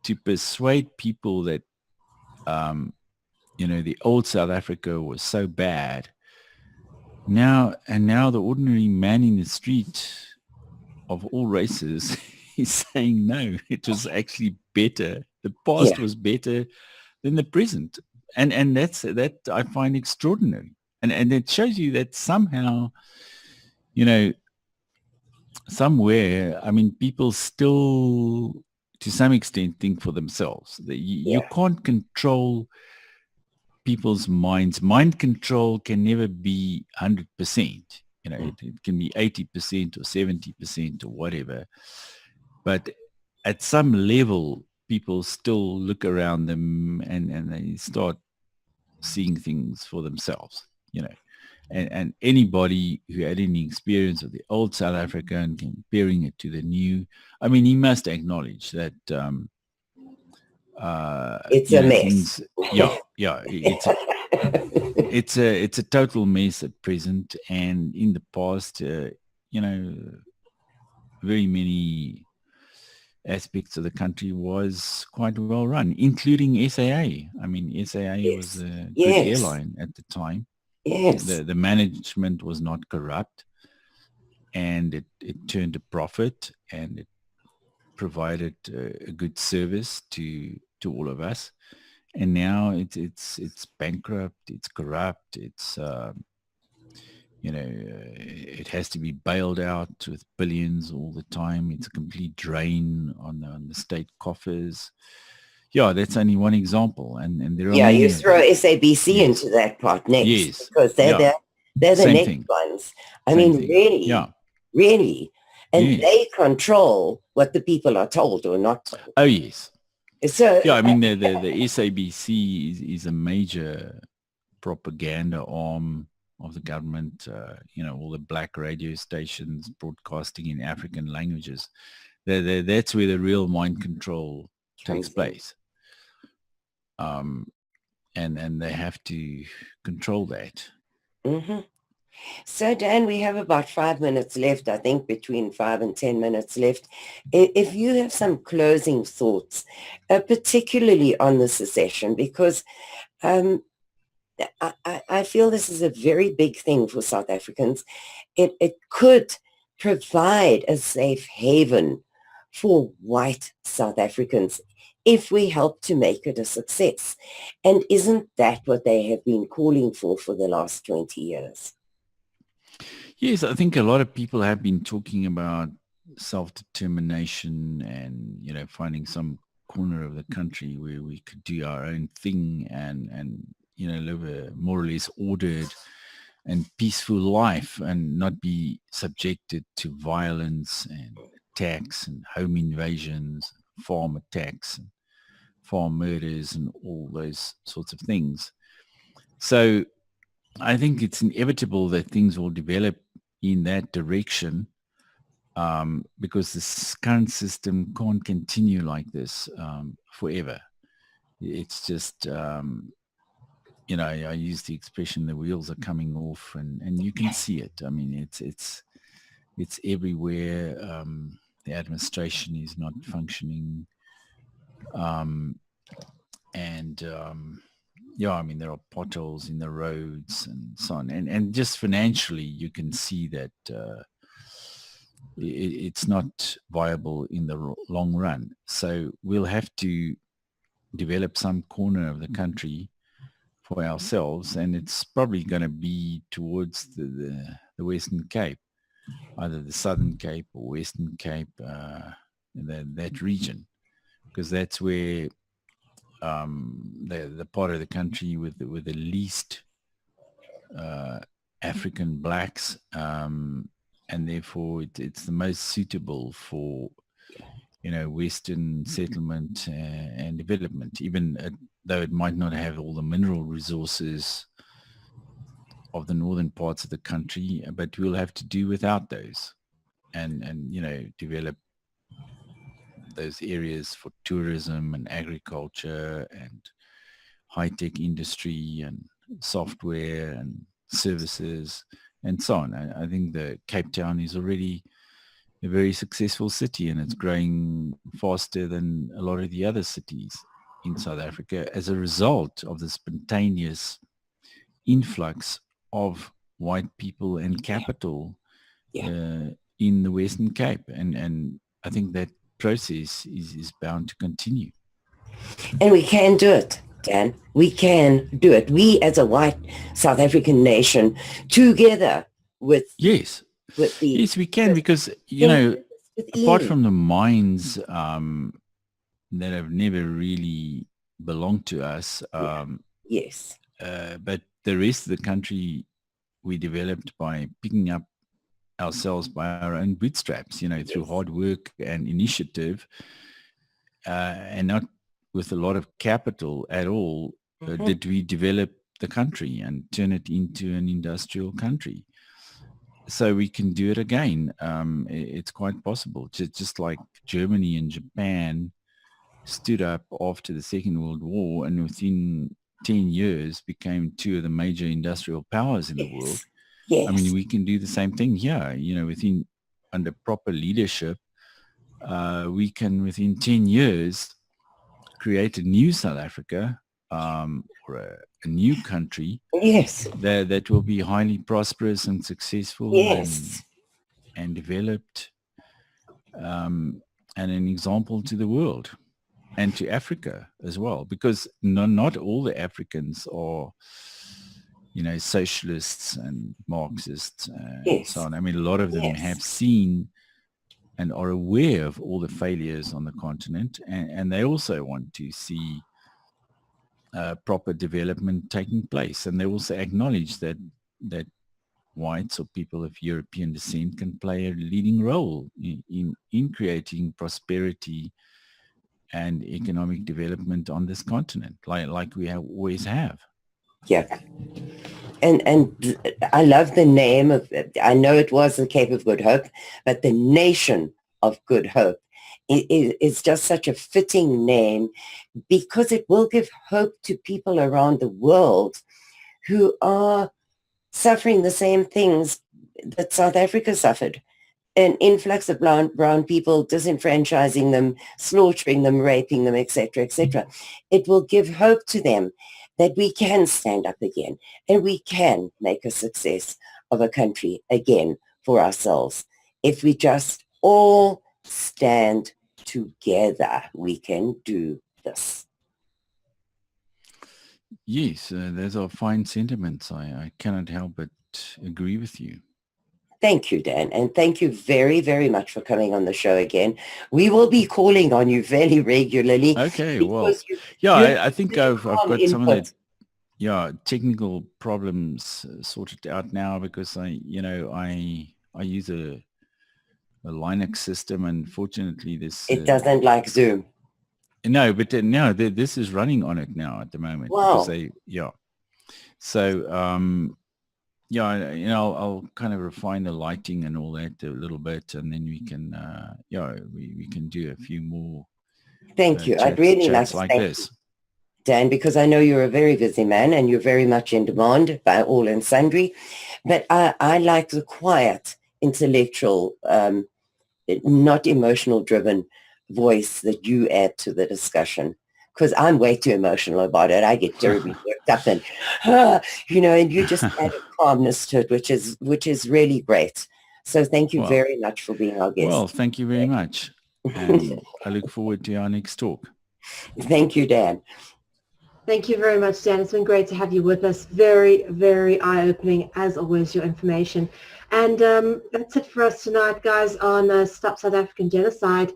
to persuade people that, the old South Africa was so bad. Now the ordinary man in the street of all races is saying, no, it was actually better. The past was better than the present. And that I find extraordinary. And it shows you that somehow, somewhere, I mean, people still, to some extent, think for themselves. You can't control people's minds. Mind control can never be 100%. It can be 80% or 70% or whatever. But at some level, people still look around them and they start seeing things for themselves, And anybody who had any experience of the old South Africa and comparing it to the new, I mean, he must acknowledge that it's a mess. It's a total mess at present, and in the past, very many aspects of the country was quite well run, including SAA. I mean, SAA was a good airline at the time. Yes. The management was not corrupt, and it turned a profit, and it provided a good service to all of us. And now it's bankrupt, it's corrupt, it's it has to be bailed out with billions all the time. It's a complete drain on the state coffers. Yeah, that's only one example, and there are many. You throw SABC into that part next, because they're the next ones. I mean, really, and they control what the people are told or not told. Oh yes. So I mean, the SABC is a major propaganda arm of the government. All the black radio stations broadcasting in African languages. That's where the real mind control takes place. And they have to control that. Mm-hmm. So Dan, we have about 5 minutes left, I think between 5 and 10 minutes left. If you have some closing thoughts, particularly on the secession, because I feel this is a very big thing for South Africans. It could provide a safe haven for white South Africans if we help to make it a success. And isn't that what they have been calling for the last 20 years? Yes, I think a lot of people have been talking about self-determination and, finding some corner of the country where we could do our own thing and live a more or less ordered and peaceful life and not be subjected to violence and attacks and home invasions, farm attacks and farm murders and all those sorts of things. So I think it's inevitable that things will develop in that direction. because this current system can't continue like this forever. It's just, I use the expression, the wheels are coming off, and you can see it. I mean, it's everywhere. The administration is not functioning. I mean, there are potholes in the roads and so on. And just financially, you can see that it's not viable in the long run. So we'll have to develop some corner of the country for ourselves, and it's probably going to be towards the Western Cape, either the Southern Cape or Western Cape, that region, because that's where the part of the country with the least African blacks, and therefore it's the most suitable for Western settlement and development, even though it might not have all the mineral resources of the northern parts of the country, but we'll have to do without those, and develop those areas for tourism and agriculture and high-tech industry and software and services and so on. I think the Cape Town is already a very successful city, and it's growing faster than a lot of the other cities in South Africa as a result of the spontaneous influx of white people and capital in the Western Cape. And I think that process is bound to continue. And we can do it, Dan. We can do it. We as a white South African nation, together with... Yes, we can, because, apart from the mines that have never really belonged to us, but the rest of the country we developed by picking up ourselves by our own bootstraps, through hard work and initiative, and not with a lot of capital at all, did we develop the country and turn it into an industrial country. So we can do it again. It's quite possible. Just like Germany and Japan stood up after the Second World War, and within 10 years became two of the major industrial powers in the world. I mean, we can do the same thing here. Under proper leadership, we can, within 10 years, create a new South Africa, or a new country that will be highly prosperous and successful and developed, and an example to the world and to Africa as well, because not all the Africans are socialists and Marxists and so on. I mean, a lot of them have seen and are aware of all the failures on the continent, and they also want to see proper development taking place. And they also acknowledge that whites or people of European descent can play a leading role in creating prosperity and economic development on this continent, like we always have. Yeah. And I love the name of it. I know it was the Cape of Good Hope, but the Nation of Good Hope is just such a fitting name, because it will give hope to people around the world who are suffering the same things that South Africa suffered. An influx of brown people, disenfranchising them, slaughtering them, raping them, etc., etc. It will give hope to them that we can stand up again and we can make a success of a country again for ourselves. If we just all stand together, we can do this. Yes, those are fine sentiments. I cannot help but agree with you. Thank you, Dan. And thank you very, very much for coming on the show again. We will be calling on you very regularly. Okay, well, I think I've got some of the technical problems sorted out now, because I use a Linux system, and fortunately it doesn't like Zoom. No, but this is running on it now at the moment. Wow. So Yeah, I'll kind of refine the lighting and all that a little bit, and then we can, we can do a few more Thank you. I'd really like chats to like thank this. Dan, because I know you're a very busy man and you're very much in demand by all and sundry. But I like the quiet, intellectual, not emotional-driven voice that you add to the discussion. Because I'm way too emotional about it. I get terribly worked up and, and you just add a calmness to it, which is really great. So thank you very much for being our guest. Well, thank you very much. And I look forward to our next talk. Thank you, Dan. Thank you very much, Dan. It's been great to have you with us. Very, very eye-opening, as always, your information. And that's it for us tonight, guys, on Stop South African Genocide.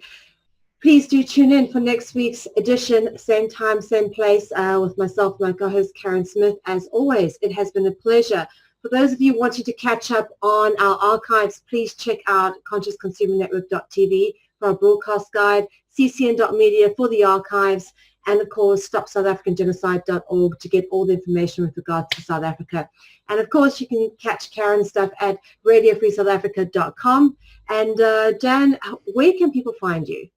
Please do tune in for next week's edition, same time, same place, with myself, my co-host, Karin Smith. As always, it has been a pleasure. For those of you wanting to catch up on our archives, please check out consciousconsumernetwork.tv for our broadcast guide, ccn.media for the archives, and of course, stopsouthafricangenocide.org to get all the information with regards to South Africa. And of course, you can catch Karin's stuff at radiofreesouthafrica.com. And Dan, where can people find you?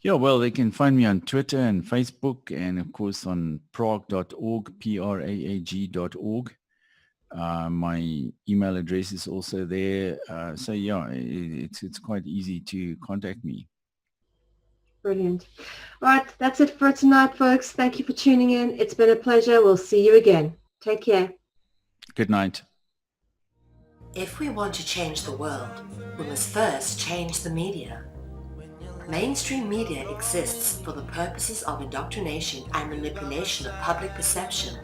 Yeah, well, they can find me on Twitter and Facebook, and of course on praag.org, praag.org. My email address is also there. So yeah, it's quite easy to contact me. Brilliant. All right, that's it for tonight, folks. Thank you for tuning in. It's been a pleasure. We'll see you again. Take care. Good night. If we want to change the world, we must first change the media. Mainstream media exists for the purposes of indoctrination and manipulation of public perception.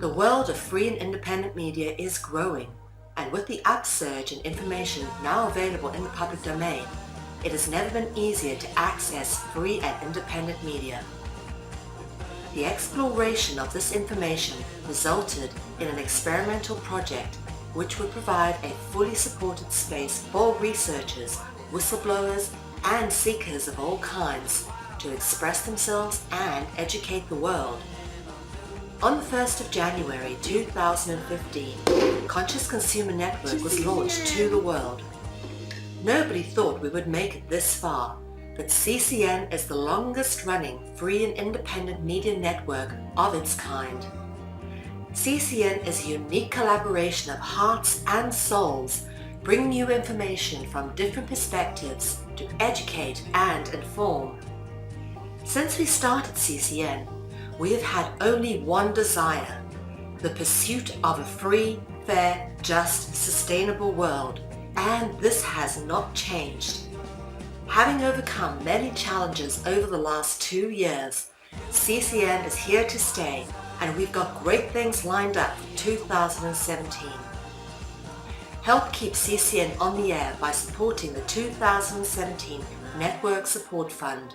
The world of free and independent media is growing, and with the upsurge in information now available in the public domain, it has never been easier to access free and independent media. The exploration of this information resulted in an experimental project which would provide a fully supported space for researchers, whistleblowers, and seekers of all kinds to express themselves and educate the world. On the 1st of January 2015, Conscious Consumer Network was launched to the world. Nobody thought we would make it this far, but CCN is the longest running free and independent media network of its kind. CCN is a unique collaboration of hearts and souls, bringing you information from different perspectives to educate and inform. Since we started CCN, we have had only one desire: the pursuit of a free, fair, just, sustainable world, and this has not changed. Having overcome many challenges over the last 2 years, CCN is here to stay, and we've got great things lined up for 2017. Help keep CCN on the air by supporting the 2017 Network Support Fund.